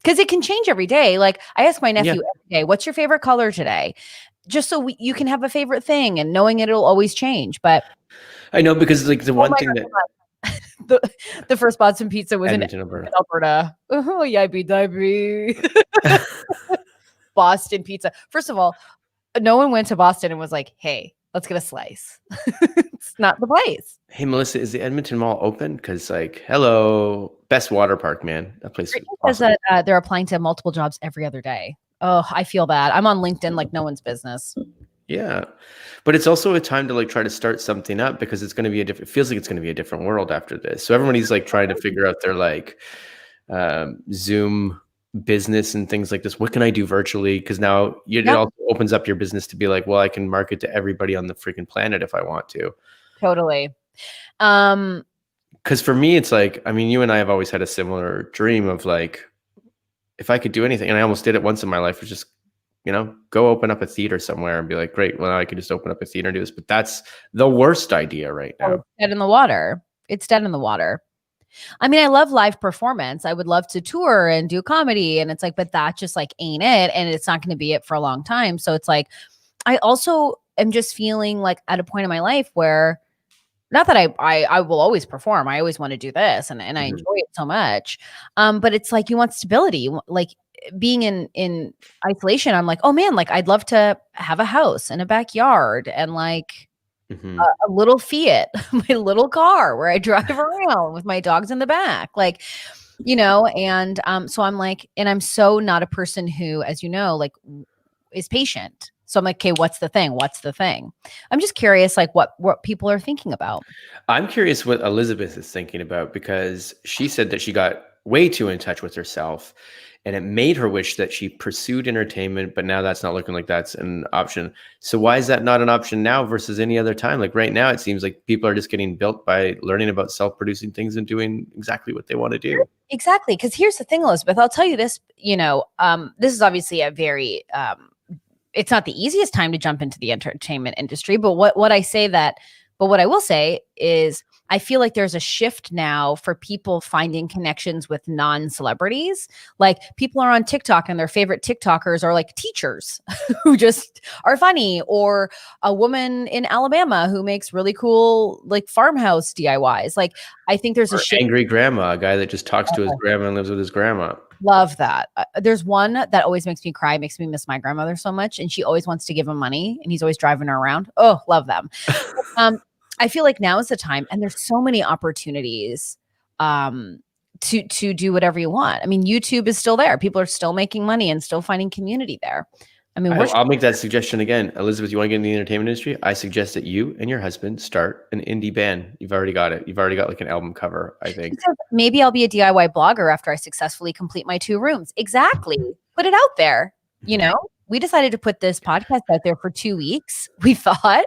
Speaker 1: because it can change every day. Like I ask my nephew every day, what's your favorite color today? Just so you can have a favorite thing, and knowing it'll always change. But
Speaker 2: I know, because like the one thing
Speaker 1: that the first Boston pizza was
Speaker 2: Edmonton,
Speaker 1: in Alberta. Oh, yibby. Boston pizza. First of all, no one went to Boston and was like, hey, let's get a slice. It's not the place.
Speaker 2: Hey, Melissa, is the Edmonton Mall open? Because like, hello, best water park, man. That place is awesome.
Speaker 1: Says that they're applying to multiple jobs every other day. Oh, I feel bad. I'm on LinkedIn like no one's business.
Speaker 2: Yeah. But it's also a time to like try to start something up, because it's going to be it feels like it's going to be a different world after this. So everybody's like trying to figure out their like Zoom business and things like this. What can I do virtually? Because now it also opens up your business to be like, well, I can market to everybody on the freaking planet if I want to.
Speaker 1: Totally.
Speaker 2: Because for me, it's like, I mean, you and I have always had a similar dream of like, if I could do anything, and I almost did it once in my life, was just, go open up a theater somewhere and be like, great, well, I could just open up a theater and do this. But that's the worst idea right now.
Speaker 1: It's dead in the water. It's dead in the water. I mean, I love live performance. I would love to tour and do comedy. And it's like, but that just like ain't it. And it's not going to be it for a long time. So it's like, I also am just feeling like at a point in my life where, not that I will always perform. I always want to do this and I enjoy it so much. But it's like, you want stability. Like being in isolation, I'm like, oh man, like I'd love to have a house and a backyard and like a little Fiat, my little car where I drive around with my dogs in the back. Like, and so I'm like, and I'm so not a person who, as you know, like is patient. So I'm like, okay, what's the thing? What's the thing? I'm just curious, like what people are thinking about.
Speaker 2: I'm curious what Elizabeth is thinking about, because she said that she got way too in touch with herself and it made her wish that she pursued entertainment, but now that's not looking like that's an option. So why is that not an option now versus any other time? Like right now, it seems like people are just getting built by learning about self-producing things and doing exactly what they want to do.
Speaker 1: Exactly. Because here's the thing, Elizabeth, I'll tell you this, this is obviously a very, it's not the easiest time to jump into the entertainment industry, but what I will say is I feel like there's a shift now for people finding connections with non-celebrities. Like people are on TikTok and their favorite TikTokers are like teachers who just are funny, or a woman in Alabama who makes really cool like farmhouse DIYs. Like I think there's a shift.
Speaker 2: Angry grandma, a guy that just talks to his grandma and lives with his grandma.
Speaker 1: Love that. There's one that always makes me cry, makes me miss my grandmother so much. And she always wants to give him money and he's always driving her around. Oh, love them. I feel like now is the time, and there's so many opportunities to do whatever you want. I mean, YouTube is still there. People are still making money and still finding community there. I mean,
Speaker 2: I'll make that suggestion again. Elizabeth, you want to get in the entertainment industry? I suggest that you and your husband start an indie band. You've already got it. You've already got like an album cover, I think.
Speaker 1: Maybe I'll be a DIY blogger after I successfully complete my 2 rooms. Exactly. Put it out there. We decided to put this podcast out there for 2 weeks, we thought.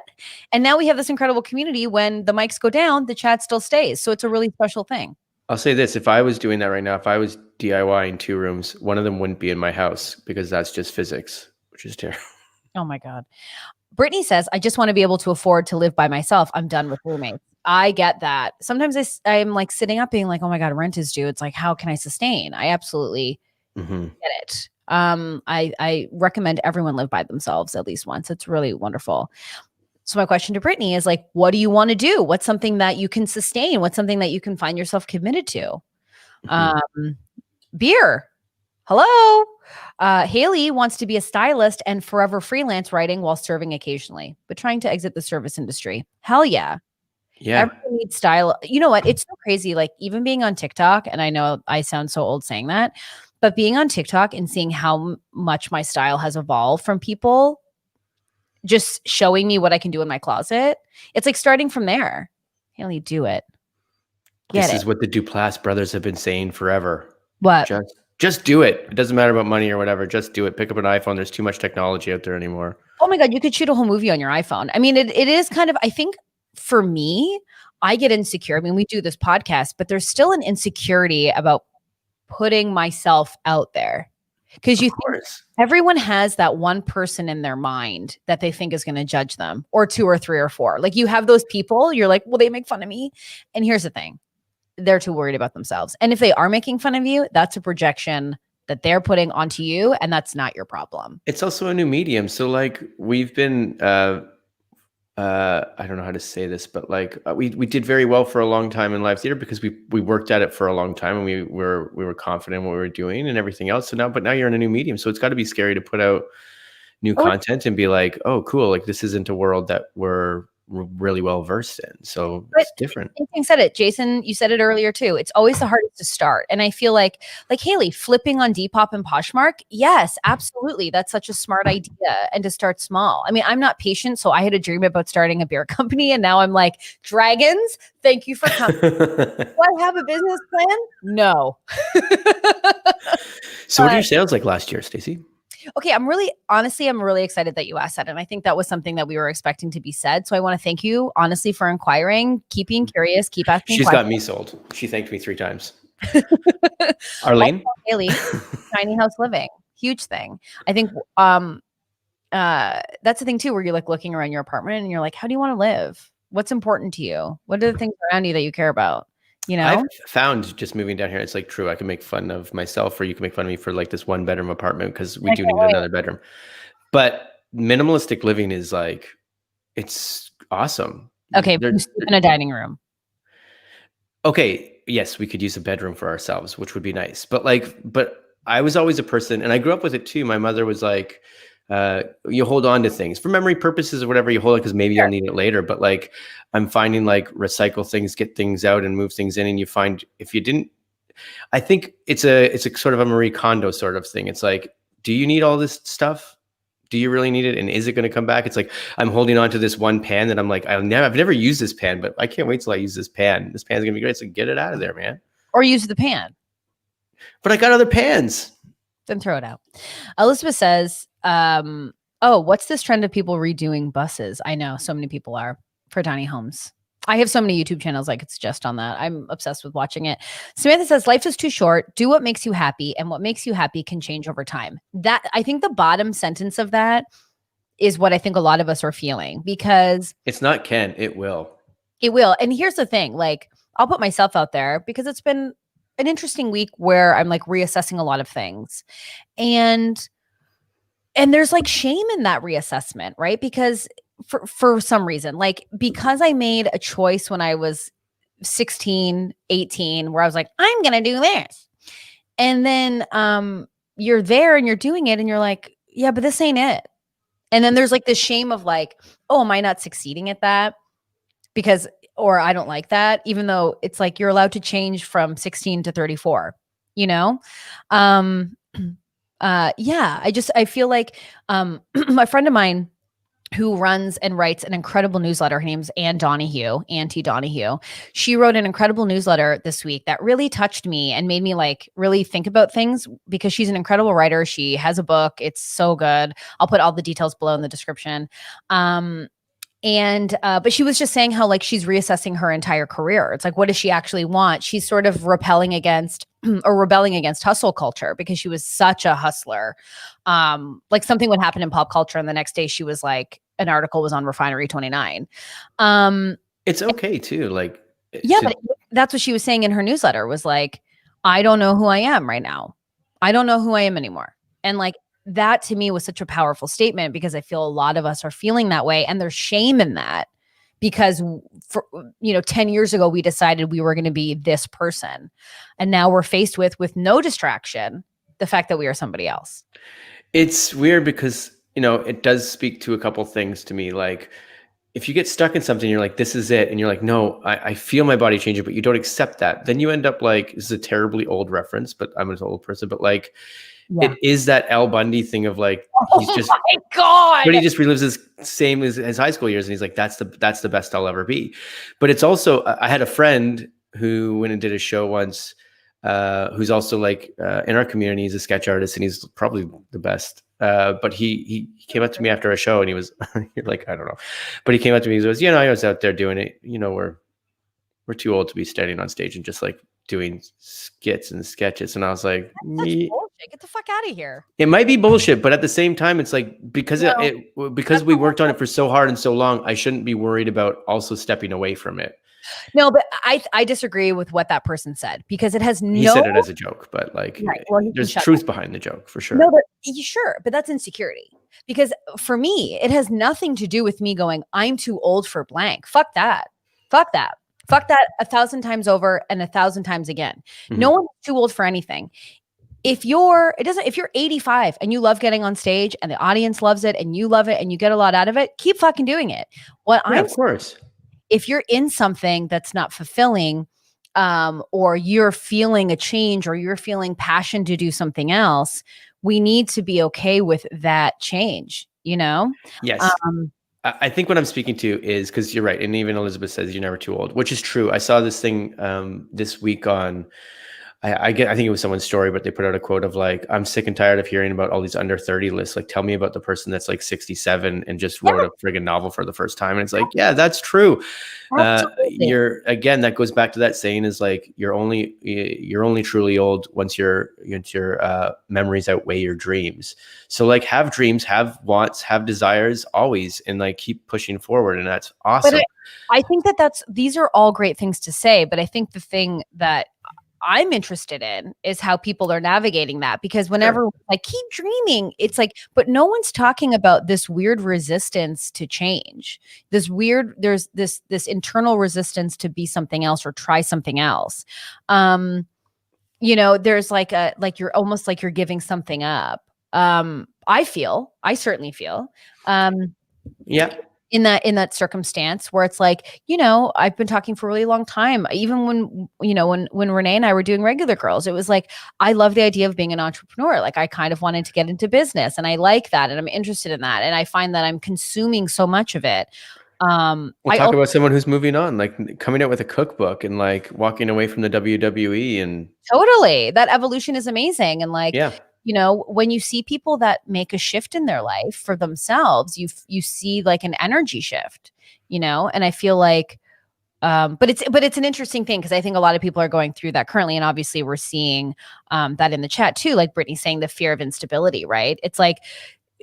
Speaker 1: And now we have this incredible community. When the mics go down, the chat still stays. So it's a really special thing.
Speaker 2: I'll say this. If I was doing that right now, if I was DIYing 2 rooms, one of them wouldn't be in my house, because that's just physics, which is terrible.
Speaker 1: Oh my God. Brittany says, I just want to be able to afford to live by myself. I'm done with roommates. I get that. Sometimes I'm like sitting up being like, oh my God, rent is due. It's like, how can I sustain? I absolutely get it. I recommend everyone live by themselves at least once. It's really wonderful. So my question to Brittany is like, what do you want to do? What's something that you can sustain? What's something that you can find yourself committed to? Beer. Hello. Haley wants to be a stylist and forever freelance writing while serving occasionally, but trying to exit the service industry. Hell yeah.
Speaker 2: Yeah.
Speaker 1: Everyone needs style. You know what? It's so crazy. Like even being on TikTok, and I know I sound so old saying that, but being on TikTok and seeing how much my style has evolved from people just showing me what I can do in my closet. It's like starting from there. Haley, do it.
Speaker 2: This is what the Duplass brothers have been saying forever.
Speaker 1: What?
Speaker 2: Just do it. It doesn't matter about money or whatever. Just do it. Pick up an iPhone. There's too much technology out there anymore.
Speaker 1: Oh my God, you could shoot a whole movie on your iPhone. I mean, it is kind of, I think for me, I get insecure. I mean, we do this podcast, but there's still an insecurity about putting myself out there. Because you think everyone has that one person in their mind that they think is going to judge them, or 2 or 3 or 4. Like you have those people, you're like, well, they make fun of me. And here's the thing. They're too worried about themselves. And if they are making fun of you, that's a projection that they're putting onto you, and that's not your problem.
Speaker 2: It's also a new medium. So like we've been, I don't know how to say this, but like we did very well for a long time in live theater because we worked at it for a long time, and we were confident in what we were doing and everything else. So now you're in a new medium. So it's got to be scary to put out new content and be like, oh, cool. Like this isn't a world that we're really well versed in. So it's different.
Speaker 1: You said it, Jason, you said it earlier too. It's always the hardest to start. And I feel like Haley flipping on Depop and Poshmark. Yes, absolutely. That's such a smart idea. And to start small. I mean, I'm not patient. So I had a dream about starting a beer company. And now I'm like, dragons, thank you for coming. Do I have a business plan? No.
Speaker 2: So what are your sales like last year, Stacey?
Speaker 1: Okay, I'm really excited that you asked that. And I think that was something that we were expecting to be said. So I want to thank you, honestly, for inquiring, keep being curious, keep asking
Speaker 2: She's
Speaker 1: questions.
Speaker 2: got me sold. She thanked me 3 times. Arlene?
Speaker 1: Haley, tiny house living, huge thing. I think that's the thing too, where you're like looking around your apartment and you're like, how do you want to live? What's important to you? What are the things around you that you care about? You know,
Speaker 2: I've found just moving down here, it's like true. I can make fun of myself, or you can make fun of me for like this 1-bedroom apartment because we do need another bedroom. But minimalistic living is like, it's awesome.
Speaker 1: Okay, we sleep in a dining room.
Speaker 2: Okay, yes, we could use a bedroom for ourselves, which would be nice. But I was always a person, and I grew up with it too. My mother was like, you hold on to things for memory purposes or whatever. You hold it because maybe you'll need it later. But like, I'm finding like recycle things, get things out, and move things in. And you find if you didn't, I think it's a sort of a Marie Kondo sort of thing. It's like, do you need all this stuff? Do you really need it? And is it going to come back? It's like I'm holding on to this one pan that I'm like, I've never used this pan, but I can't wait till I use this pan. This pan's gonna be great. So get it out of there, man.
Speaker 1: Or use the pan.
Speaker 2: But I got other pans.
Speaker 1: Then throw it out. Elizabeth says, oh, what's this trend of people redoing buses? I know so many people are for tiny homes. I have so many YouTube channels I could suggest on that. I'm obsessed with watching it. Samantha says, life is too short. Do what makes you happy, and what makes you happy can change over time. That, I think the bottom sentence of that is what I think a lot of us are feeling, because
Speaker 2: it's not can, it will.
Speaker 1: It will. And here's the thing, like, I'll put myself out there because it's been an interesting week where I'm like reassessing a lot of things. And there's like shame in that reassessment, right? Because for some reason, like, because I made a choice when I was 16, 18, where I was like, I'm going to do this. And then you're there and you're doing it and you're like, yeah, but this ain't it. And then there's like this shame of like, oh, am I not succeeding at that? Because, or I don't like that, even though it's like you're allowed to change from 16 to 34, you know? Yeah, I feel like a friend of mine who runs and writes an incredible newsletter. Her name's Auntie Donahue. She wrote an incredible newsletter this week that really touched me and made me like really think about things, because she's an incredible writer. She has a book. It's so good. I'll put all the details below in the description. But she was just saying how like she's reassessing her entire career. It's like, what does she actually want? She's sort of rebelling against hustle culture, because she was such a hustler. Like something would happen in pop culture and the next day she was like, an article was on Refinery 29.
Speaker 2: It's okay too. Like,
Speaker 1: but that's what she was saying in her newsletter, was like, I don't know who I am right now. I don't know who I am anymore. And like, that to me was such a powerful statement, because I feel a lot of us are feeling that way, and there's shame in that, because 10 years ago we decided we were going to be this person, and now we're faced with no distraction, the fact that we are somebody else.
Speaker 2: It's weird because, it does speak to a couple things to me. Like, if you get stuck in something, you're like, this is it. And you're like, no, I feel my body changing, but you don't accept that. Then you end up like, this is a terribly old reference, but I'm an old person, but like, yeah. It is that Al Bundy thing of like, he's just,
Speaker 1: oh my God,
Speaker 2: but he just relives his same as his high school years. And he's like, that's the best I'll ever be. But it's also, I had a friend who went and did a show once, who's also like, in our community, he's a sketch artist, and he's probably the best But he came up to me after a show and he was you're like, I don't know. But he came up to me, he goes, I was out there doing it. We're too old to be standing on stage and just like doing skits and sketches. And I was like,
Speaker 1: That's bullshit. Get the fuck out of here.
Speaker 2: It might be bullshit, but at the same time, it's like because we worked on it for so hard and so long, I shouldn't be worried about also stepping away from it.
Speaker 1: No, but I disagree with what that person said because it has
Speaker 2: He said it as a joke, but like there's truth behind the joke for sure.
Speaker 1: No, but but that's insecurity. Because for me, it has nothing to do with me going, I'm too old for blank. Fuck that. Fuck that. Fuck that 1,000 times over and 1,000 times again. Mm-hmm. No one's too old for anything. If you're 85 and you love getting on stage and the audience loves it and you love it and you get a lot out of it, keep fucking doing it.
Speaker 2: Of course.
Speaker 1: If you're in something that's not fulfilling, or you're feeling a change or you're feeling passion to do something else, we need to be okay with that change,
Speaker 2: Yes. I think what I'm speaking to is because you're right. And even Elizabeth says you're never too old, which is true. I saw this thing this week on, I think it was someone's story, but they put out a quote of like, I'm sick and tired of hearing about all these under 30 lists. Like, tell me about the person that's like 67 and just wrote a friggin' novel for the first time. And it's like, yeah, that's true. That goes back to that saying is like, you're only truly old once your memories outweigh your dreams. So like have dreams, have wants, have desires always, and like keep pushing forward. And that's awesome.
Speaker 1: But I think these are all great things to say, but I think the thing that I'm interested in is how people are navigating that, because whenever I keep dreaming, it's like, but no one's talking about this weird resistance to change. There's this internal resistance to be something else or try something else. There's like you're almost like you're giving something up. I certainly feel, in that circumstance where it's like, I've been talking for a really long time. Even when Renee and I were doing Regular Girls, it was like, I love the idea of being an entrepreneur. Like I kind of wanted to get into business and I like that. And I'm interested in that. And I find that I'm consuming so much of it.
Speaker 2: We'll talk about someone who's moving on, like coming out with a cookbook and like walking away from the WWE and
Speaker 1: totally that evolution is amazing. And like, when you see people that make a shift in their life for themselves, you see like an energy shift, and I feel like, but it's an interesting thing because I think a lot of people are going through that currently. And obviously we're seeing that in the chat too, like Brittany saying the fear of instability, right? It's like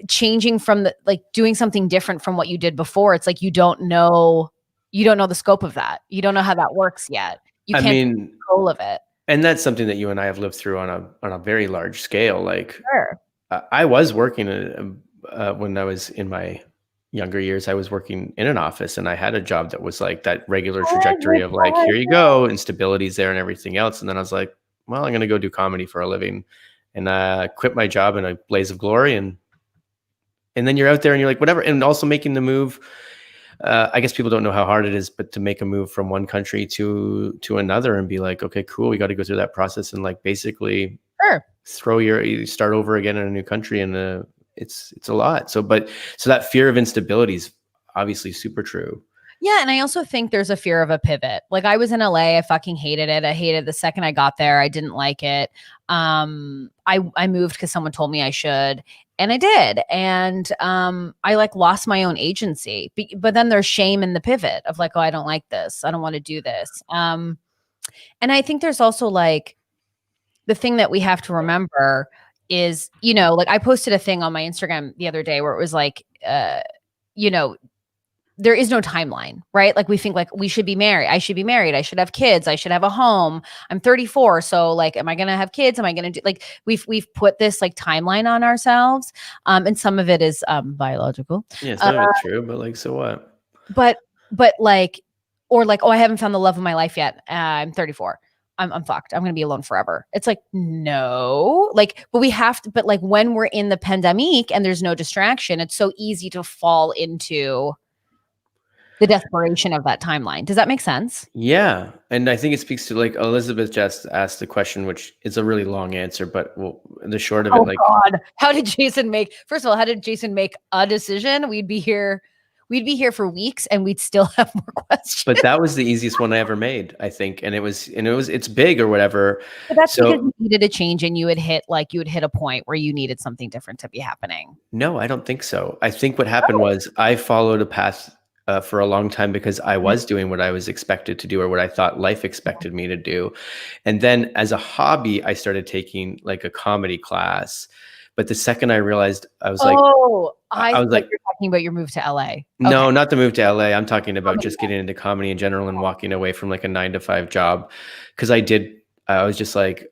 Speaker 1: changing from doing something different from what you did before. It's like, you don't know the scope of that. You don't know how that works yet. You can't take control of it.
Speaker 2: And that's something that you and I have lived through on a very large scale. Like I was working when I was in my younger years, I was working in an office and I had a job that was like that regular trajectory of like, here you go, and stability's there and everything else. And then I was like, well, I'm going to go do comedy for a living, and quit my job in a blaze of glory. And then you're out there and you're like, whatever. And also making the move. I guess people don't know how hard it is, but to make a move from one country to another and be like, okay, cool, we got to go through that process and like basically start over again in a new country, and it's a lot. So that fear of instability is obviously super true.
Speaker 1: Yeah, and I also think there's a fear of a pivot. Like I was in LA, I fucking hated it. I hated the second I got there. I didn't like it. I moved because someone told me I should. And I did. And I like lost my own agency. But then there's shame in the pivot of like, oh, I don't like this. I don't want to do this. And I think there's also like the thing that we have to remember is, like I posted a thing on my Instagram the other day where it was like, there is no timeline, right? Like we think like we should be married. I should be married. I should have kids. I should have a home. I'm 34. So like, am I going to have kids? Am I going to do like, we've put this like timeline on ourselves. And some of it is biological.
Speaker 2: Yeah, some of it's true, but like, so what?
Speaker 1: But like, or like, oh, I haven't found the love of my life yet. I'm 34. I'm fucked. I'm going to be alone forever. It's like, no, like, but we have to, but like when we're in the pandemic and there's no distraction, it's so easy to fall into the desperation of that timeline. Does that make sense?
Speaker 2: Yeah. And I think it speaks to like Elizabeth just asked the question, which is a really long answer, but the short of it, like,
Speaker 1: God, how did Jason make a decision? We'd be here. we'd be here for weeks and we'd still have more questions.
Speaker 2: But that was the easiest one I ever made, I think. And it's big or whatever.
Speaker 1: But that's because
Speaker 2: So
Speaker 1: you needed a change and you would hit a point where you needed something different to be happening.
Speaker 2: no, I don't think so. I think what happened was I followed a path for a long time because I was doing what I was expected to do or what I thought life expected me to do. And then as a hobby, I started taking like a comedy class. But the second I realized, I was like,
Speaker 1: I
Speaker 2: was like,
Speaker 1: you're talking about your move to LA.
Speaker 2: no,
Speaker 1: Okay.
Speaker 2: not the move to LA. I'm talking about just getting into comedy in general and walking away from like a 9-to-5 job. Cause I was just like,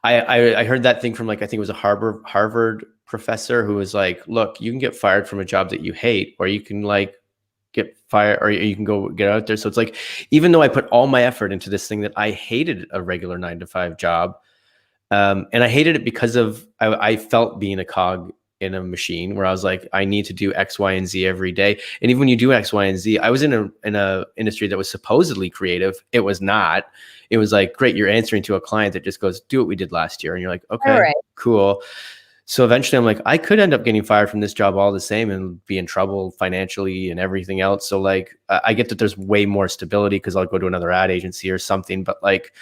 Speaker 2: I heard that thing from like, I think it was a Harvard professor who was like, look, you can get fired from a job that you hate, or you can like get fired, or you can go get out there. So it's like, even though I put all my effort into this thing that I hated a regular 9-to-5 job, and I hated it because of I felt being a cog in a machine where I was like, I need to do X, Y, and Z every day. And even when you do X, Y, and Z, I was in a industry that was supposedly creative. It was not. It was like, great, you're answering to a client that just goes, do what we did last year. And you're like, okay,
Speaker 1: right.
Speaker 2: Cool. So eventually I'm like, I could end up getting fired from this job all the same and be in trouble financially and everything else. So like, I get that there's way more stability because I'll go to another ad agency or something, but like,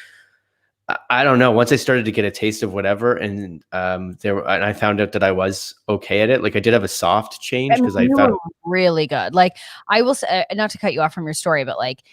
Speaker 2: I don't know. Once I started to get a taste of whatever, and and I found out that I was okay at it. Like I did have a soft change because I found
Speaker 1: really good. Like I will say, not to cut you off from your story, but like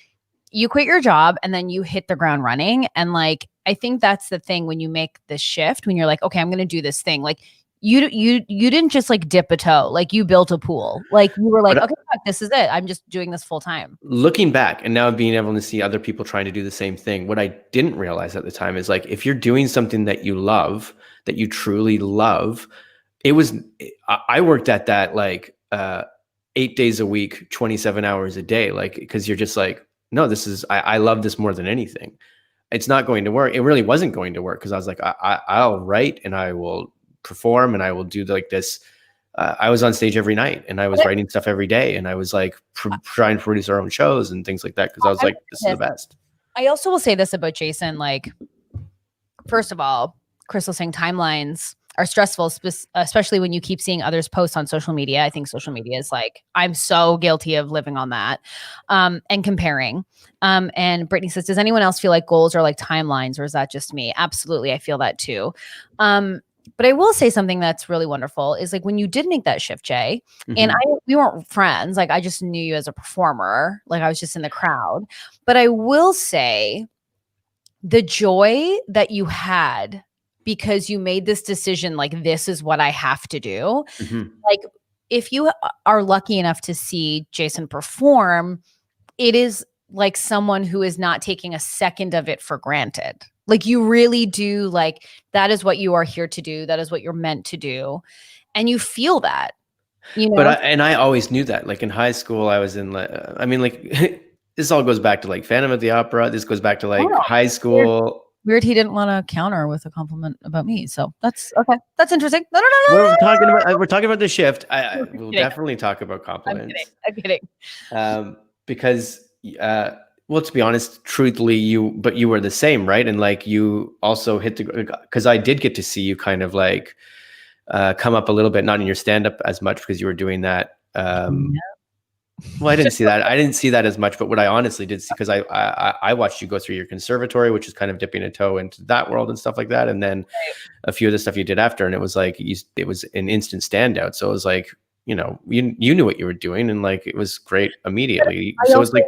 Speaker 1: you quit your job and then you hit the ground running. And like I think that's the thing when you make the shift, when you're like, okay, I'm going to do this thing. Like you didn't just like dip a toe. Like you built a pool. Like you were like, okay, fuck, this is it. I'm just doing this full time.
Speaker 2: Looking back and now being able to see other people trying to do the same thing, what I didn't realize at the time is like, if you're doing something that you love, that you truly love, I worked at that like 8 days a week, 27 hours a day. Like, because you're just like, no, I love this more than anything. It's not going to work. It really wasn't going to work because I was like, I'll write and I will perform and I will do like this. I was on stage every night and I was writing stuff every day. And I was like trying to produce our own shows and things like that. Cause I was like, this is the best.
Speaker 1: I also will say this about Jason. Like, first of all, Crystal saying timelines are stressful, especially when you keep seeing others post on social media. I think social media is like, I'm so guilty of living on that and comparing. And Brittany says, does anyone else feel like goals are like timelines or is that just me? Absolutely. I feel that too. But I will say something that's really wonderful is like when you did make that shift, Jay, and we weren't friends. Like I just knew you as a performer. Like I was just in the crowd. But I will say the joy that you had because you made this decision, like this is what I have to do. Like if you are lucky enough to see Jason perform, it is like someone who is not taking a second of it for granted. Like you really do, like that is what you are here to do. That is what you're meant to do. And you feel that, you know?
Speaker 2: But I always knew that. Like in high school, I was in, I mean, like this all goes back to like Phantom of the Opera. This goes back to like high school.
Speaker 1: Weird. He didn't want to counter with a compliment about me. So that's okay. That's interesting. No.
Speaker 2: We're talking about the shift. We'll definitely talk about compliments.
Speaker 1: I'm kidding.
Speaker 2: Because, well, to be honest, truthfully, you were the same, right? And like you also hit because I did get to see you kind of like come up a little bit, not in your stand-up as much because you were doing that. Well, I didn't see that. I didn't see that as much, but what I honestly did see, because I watched you go through your conservatory, which is kind of dipping a toe into that world and stuff like that. And then a few of the stuff you did after, and it was like, it was an instant standout. So it was like, you know, you knew what you were doing and like, it was great immediately. So it was like,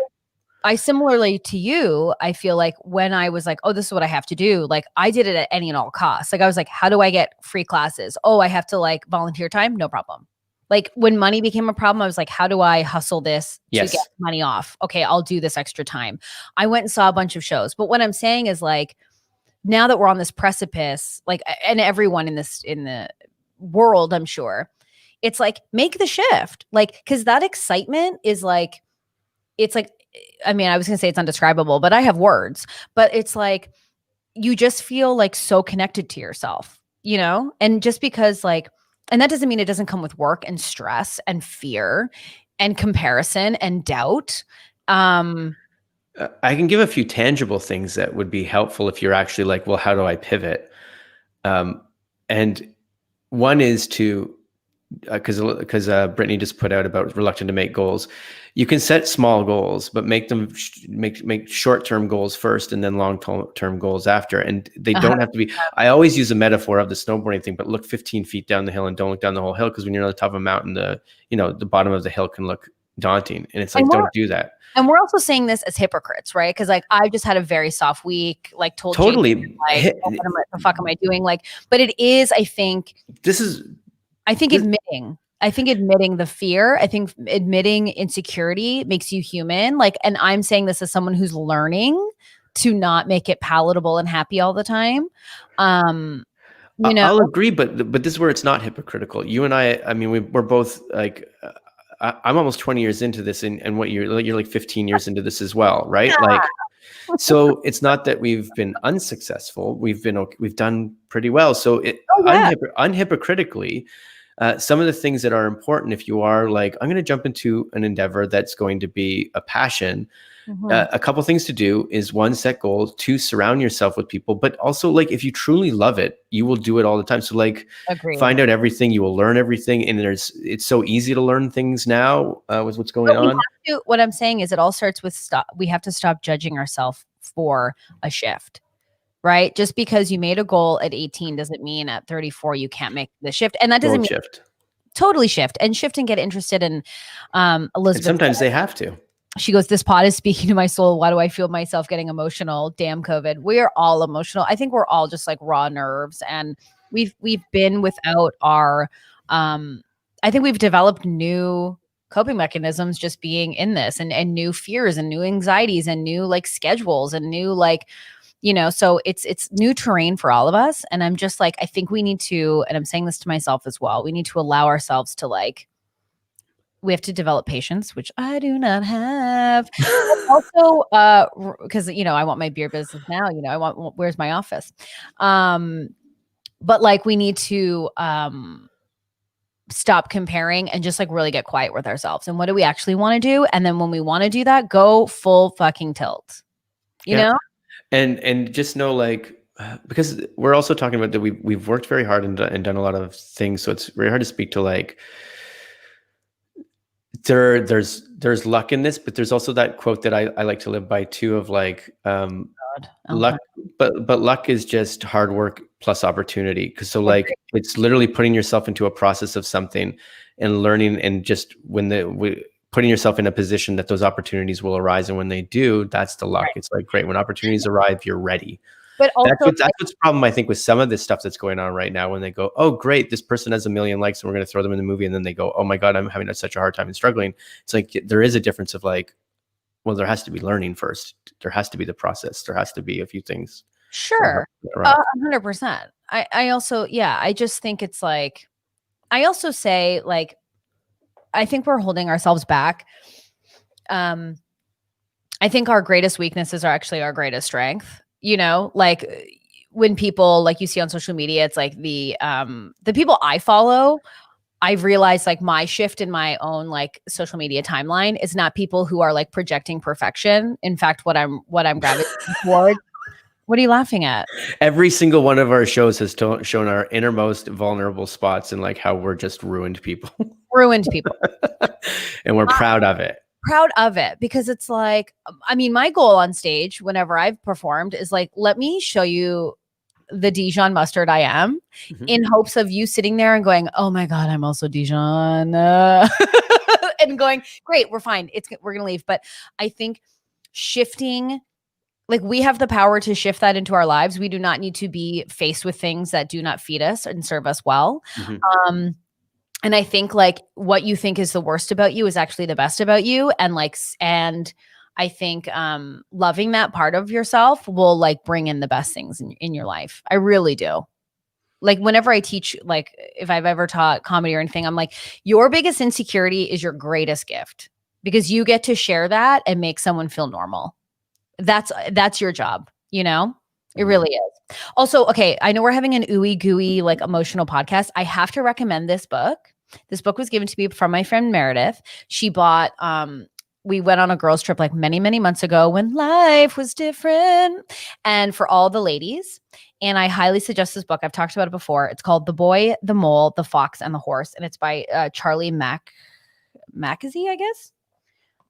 Speaker 1: I similarly to you, I feel like when I was like, oh, this is what I have to do. Like I did it at any and all costs. Like I was like, how do I get free classes? Oh, I have to like volunteer time. No problem. Like when money became a problem, I was like, how do I hustle this to get money off? Okay, I'll do this extra time. I went and saw a bunch of shows. But what I'm saying is like, now that we're on this precipice, like, and everyone in the world, I'm sure, it's like, make the shift. Like, cause that excitement is like, it's like, I mean, I was going to say it's undescribable, but I have words, but it's like, you just feel like so connected to yourself, you know? And just because like, and that doesn't mean it doesn't come with work and stress and fear and comparison and doubt.
Speaker 2: I can give a few tangible things that would be helpful if you're actually like, well, how do I pivot? And one is to because Brittany just put out about reluctant to make goals. You can set small goals, but make them make short-term goals first and then long-term goals after. And they don't have to be. I always use a metaphor of the snowboarding thing, but look 15 feet down the hill and don't look down the whole hill, because when you're on the top of a mountain, the bottom of the hill can look daunting, and it's like, don't do that.
Speaker 1: And we're also saying this as hypocrites, right? Because like I've just had a very soft week, like told
Speaker 2: totally
Speaker 1: Jason, like, what the fuck am I doing? Like, but it is, I think admitting the fear, I think admitting insecurity makes you human. Like, and I'm saying this as someone who's learning to not make it palatable and happy all the time.
Speaker 2: I'll agree, but this is where it's not hypocritical. You and I mean, we're both like, I'm almost 20 years into this, and what you're like 15 years into this as well, right? Yeah. Like, so it's not that we've been unsuccessful. We've done pretty well. So unhypocritically, some of the things that are important, if you are like, I'm going to jump into an endeavor that's going to be a passion, a couple things to do is, one, set goals, two, surround yourself with people, but also like, if you truly love it, you will do it all the time. So like, find out everything, you will learn everything. And it's so easy to learn things now with what's going on.
Speaker 1: What I'm saying is, it all starts with we have to stop judging ourselves for a shift. Right? Just because you made a goal at 18 doesn't mean at 34 you can't make the shift. And that doesn't mean totally shift and get interested in Elizabeth. And
Speaker 2: sometimes they have to.
Speaker 1: She goes, this pod is speaking to my soul. Why do I feel myself getting emotional? Damn COVID. We are all emotional. I think we're all just like raw nerves, and we've been without our I think we've developed new coping mechanisms just being in this, and new fears and new anxieties and new like schedules and new like, so it's new terrain for all of us. And I'm just like, I think we need to, and I'm saying this to myself as well, we need to allow ourselves to like, we have to develop patience, which I do not have. Also, because, I want my beer business now, I want, where's my office? But like, we need to stop comparing and just like really get quiet with ourselves. And what do we actually want to do? And then when we want to do that, go full fucking tilt, you know?
Speaker 2: And just know, like, because we're also talking about that we've worked very hard and done a lot of things. So it's very hard to speak to like, there's luck in this, but there's also that quote that I like to live by too, of like, luck, but luck is just hard work plus opportunity. Cause so like, it's literally putting yourself into a process of something and learning, and just putting yourself in a position that those opportunities will arise. And when they do, that's the luck. Right. It's like, great. When opportunities arrive, you're ready. But also, that's what's the problem, I think, with some of this stuff that's going on right now, when they go, oh, great, this person has 1 million likes and we're going to throw them in the movie. And then they go, oh my God, I'm having such a hard time and struggling. It's like, there is a difference of like, well, there has to be learning first. There has to be the process. There has to be a few things.
Speaker 1: Sure. 100%. I also, I just think it's like, I also say like, I think we're holding ourselves back. I think our greatest weaknesses are actually our greatest strength. Like when people like you see on social media, it's like the people I follow, I've realized like my shift in my own like social media timeline is not people who are like projecting perfection. In fact, what I'm gravitating towards. What are you laughing at? Every
Speaker 2: single one of our shows has shown our innermost vulnerable spots and like how we're just ruined people. And we're proud of it.
Speaker 1: Proud of it, because it's like, I mean, my goal on stage whenever I've performed is like, let me show you the Dijon mustard I am, in hopes of you sitting there and going, oh my God, I'm also Dijon. And going, great, we're fine. We're going to leave. But I think shifting, like we have the power to shift that into our lives. We do not need to be faced with things that do not feed us and serve us well. And I think like what you think is the worst about you is actually the best about you. And like, and I think loving that part of yourself will like bring in the best things in your life. I really do. Like whenever I teach, like if I've ever taught comedy or anything, I'm like, your biggest insecurity is your greatest gift, because you get to share that and make someone feel normal. That's your job, It really is. Also, okay, I know we're having an ooey gooey, like emotional podcast. I have to recommend this book. This book was given to me from my friend Meredith. She bought, we went on a girls trip like many, many months ago when life was different, and for all the ladies. And I highly suggest this book. I've talked about it before. It's called The Boy, the Mole, the Fox, and the Horse. And it's by Charlie Mackesy, I guess.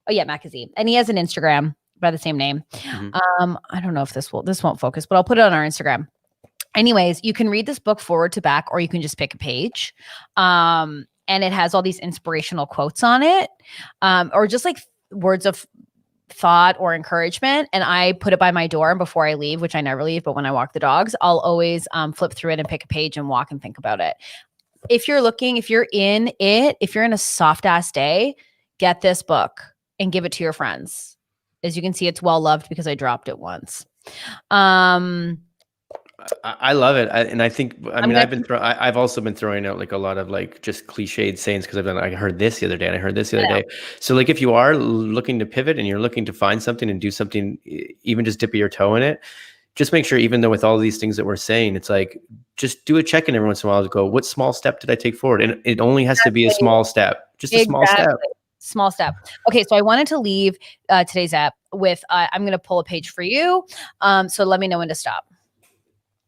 Speaker 1: Oh yeah, Mackesy. And he has an Instagram by the same name. I don't know if this won't focus, but I'll put it on our Instagram. Anyways, you can read this book forward to back, or you can just pick a page. And it has all these inspirational quotes on it, or just like words of thought or encouragement. And I put it by my door, and before I leave, which I never leave, but when I walk the dogs, I'll always flip through it and pick a page and walk and think about it. If you're in a soft ass day, get this book and give it to your friends. As you can see, it's well loved because I dropped it once.
Speaker 2: I love it. I think, I've also been throwing out like a lot of like just cliched sayings because I heard this the other day and I heard this the other day. So like if you are looking to pivot and you're looking to find something and do something, even just dip your toe in it, just make sure, even though with all these things that we're saying, it's like, just do a check-in every once in a while to go, what small step did I take forward? And it only has to be a small step, just a small step.
Speaker 1: Small step. Okay, so I wanted to leave today's app with, I'm going to pull a page for you. So let me know when to stop.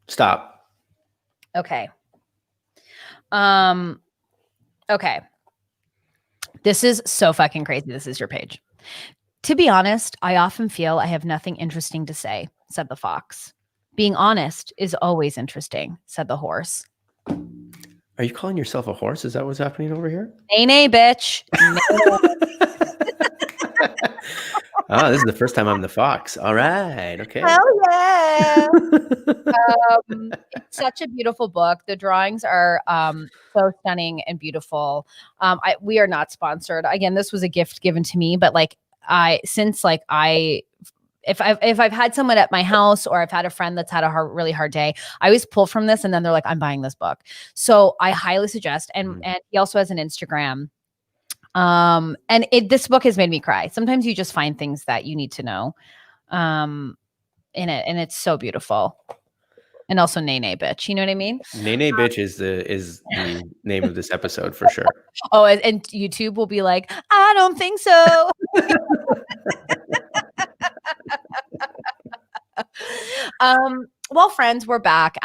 Speaker 2: Stop.
Speaker 1: Okay. Okay. This is so fucking crazy. This is your page. To be honest, I often feel I have nothing interesting to say, said the fox. Being honest is always interesting, said the horse.
Speaker 2: Are you calling yourself a horse? Is that what's happening over here?
Speaker 1: Nay, bitch.
Speaker 2: Oh, this is the first time I'm the fox. All right. Okay.
Speaker 1: Hell yeah. It's such a beautiful book. The drawings are so stunning and beautiful. We are not sponsored. Again, this was a gift given to me, but like if I've had someone at my house or I've had a friend that's had a really hard day, I always pull from this and then they're like, I'm buying this book. So I highly suggest. And he also has an Instagram. This book has made me cry. Sometimes you just find things that you need to know in it, and it's so beautiful. And also Nay bitch, you know what I mean?
Speaker 2: Nay bitch is the name of this episode for sure.
Speaker 1: Oh, and YouTube will be like, I don't think so. Well, friends, we're back.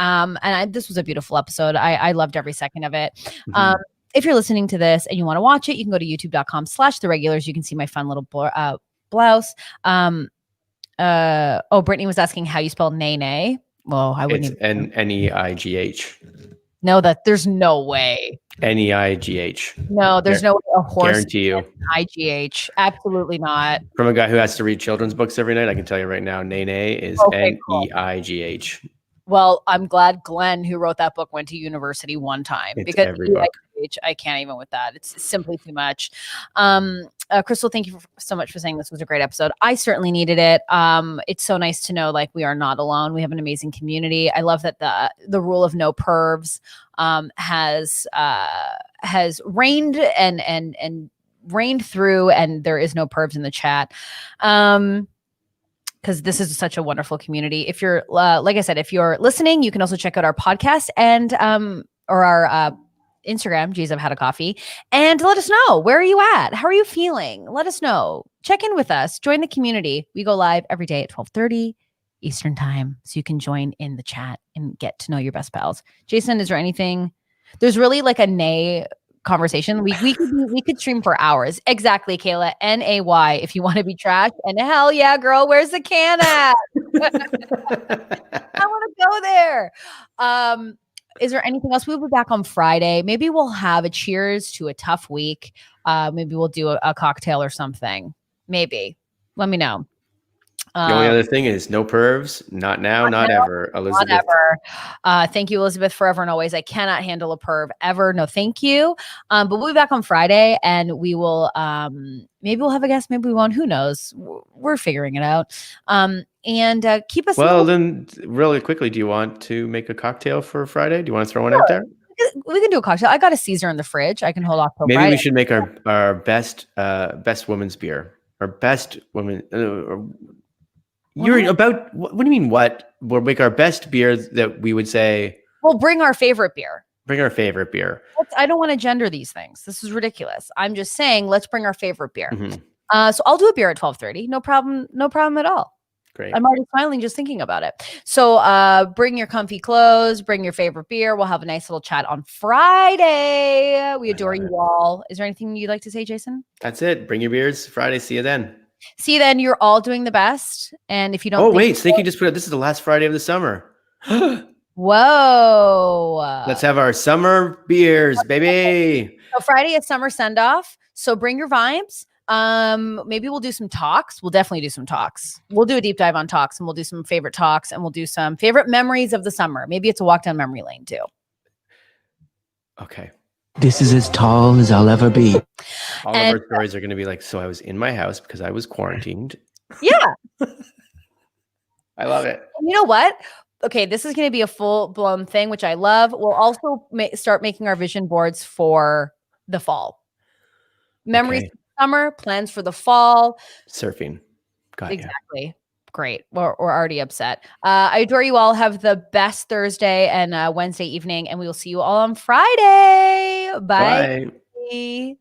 Speaker 1: This was a beautiful episode. I loved every second of it. If you're listening to this and you want to watch it, you can go to youtube.com/theregulars. You can see my fun little blouse. Brittany was asking how you spell nay. Well, I wouldn't.
Speaker 2: It's Neigh.
Speaker 1: No, there's no way.
Speaker 2: Neigh.
Speaker 1: No, there's no way a horse.
Speaker 2: Guarantee you.
Speaker 1: IGH. Absolutely not.
Speaker 2: From a guy who has to read children's books every night, I can tell you right now, Neigh is Neigh.
Speaker 1: Well, I'm glad Glenn, who wrote that book, went to university one time because I can't even with that. It's simply too much. Crystal, thank you so much for saying this was a great episode. I certainly needed it. It's so nice to know like we are not alone. We have an amazing community. I love that the rule of no pervs has reigned and reigned through, and there is no pervs in the chat. Because this is such a wonderful community. If you're, like I said, if you're listening, you can also check out our podcast and or our Instagram. Geez, I've had a coffee. And let us know, where are you at? How are you feeling? Let us know. Check in with us. Join the community. We go live every day at 12:30 Eastern time, so you can join in the chat and get to know your best pals. Jason, is there anything? There's really like a nay conversation. We could stream for hours. Exactly, Kayla. NAY if you want to be trash. And hell yeah, girl, where's the can at? I want to go there. Is there anything else? We'll be back on Friday. Maybe we'll have a cheers to a tough week. Maybe we'll do a cocktail or something. Maybe. Let me know.
Speaker 2: The only other thing is no pervs, not now, not ever, Elizabeth.
Speaker 1: Not ever. Thank you, Elizabeth, forever and always. I cannot handle a perv ever. No, thank you. But we'll be back on Friday, and we will. Maybe we'll have a guest. Maybe we won't. Who knows? We're figuring it out. And keep us.
Speaker 2: Well, then, really quickly, do you want to make a cocktail for Friday? Do you want to throw one out there?
Speaker 1: We can do a cocktail. I got a Caesar in the fridge. I can hold off till
Speaker 2: Maybe
Speaker 1: Friday.
Speaker 2: we should make our best woman's beer. Our best woman. You're about, what do you mean what? We'll make our best beer that we would say.
Speaker 1: We'll bring our favorite beer.
Speaker 2: Bring our favorite beer.
Speaker 1: I don't want to gender these things. This is ridiculous. I'm just saying, let's bring our favorite beer. So I'll do a beer at 12:30. No problem. No problem at all.
Speaker 2: Great.
Speaker 1: I'm already smiling just thinking about it. So bring your comfy clothes, bring your favorite beer. We'll have a nice little chat on Friday. We adore you all. Is there anything you'd like to say, Jason?
Speaker 2: That's it. Bring your beers. Friday. See you then.
Speaker 1: See you then. You're all doing the best. And if you don't
Speaker 2: Oh, wait. Sneaky just put up. This is the last Friday of the summer.
Speaker 1: Whoa.
Speaker 2: Let's have our summer beers, baby.
Speaker 1: So Friday is summer send-off. So bring your vibes. Maybe we'll do some talks. We'll definitely do some talks. We'll do a deep dive on talks, and we'll do some favorite talks, and we'll do some favorite memories of the summer. Maybe it's a walk down memory lane too.
Speaker 2: Okay.
Speaker 3: This is as tall as I'll ever be.
Speaker 2: All of our stories are going to be like, so I was in my house because I was quarantined.
Speaker 1: Yeah.
Speaker 2: I love it.
Speaker 1: And you know what? Okay, this is going to be a full-blown thing, which I love. We'll also start making our vision boards for the fall. Memories of summer, plans for the fall.
Speaker 2: Surfing. Got
Speaker 1: exactly. You. Great. We're already upset. I adore you all. Have the best Thursday and Wednesday evening, and we will see you all on Friday. Bye.
Speaker 2: Bye.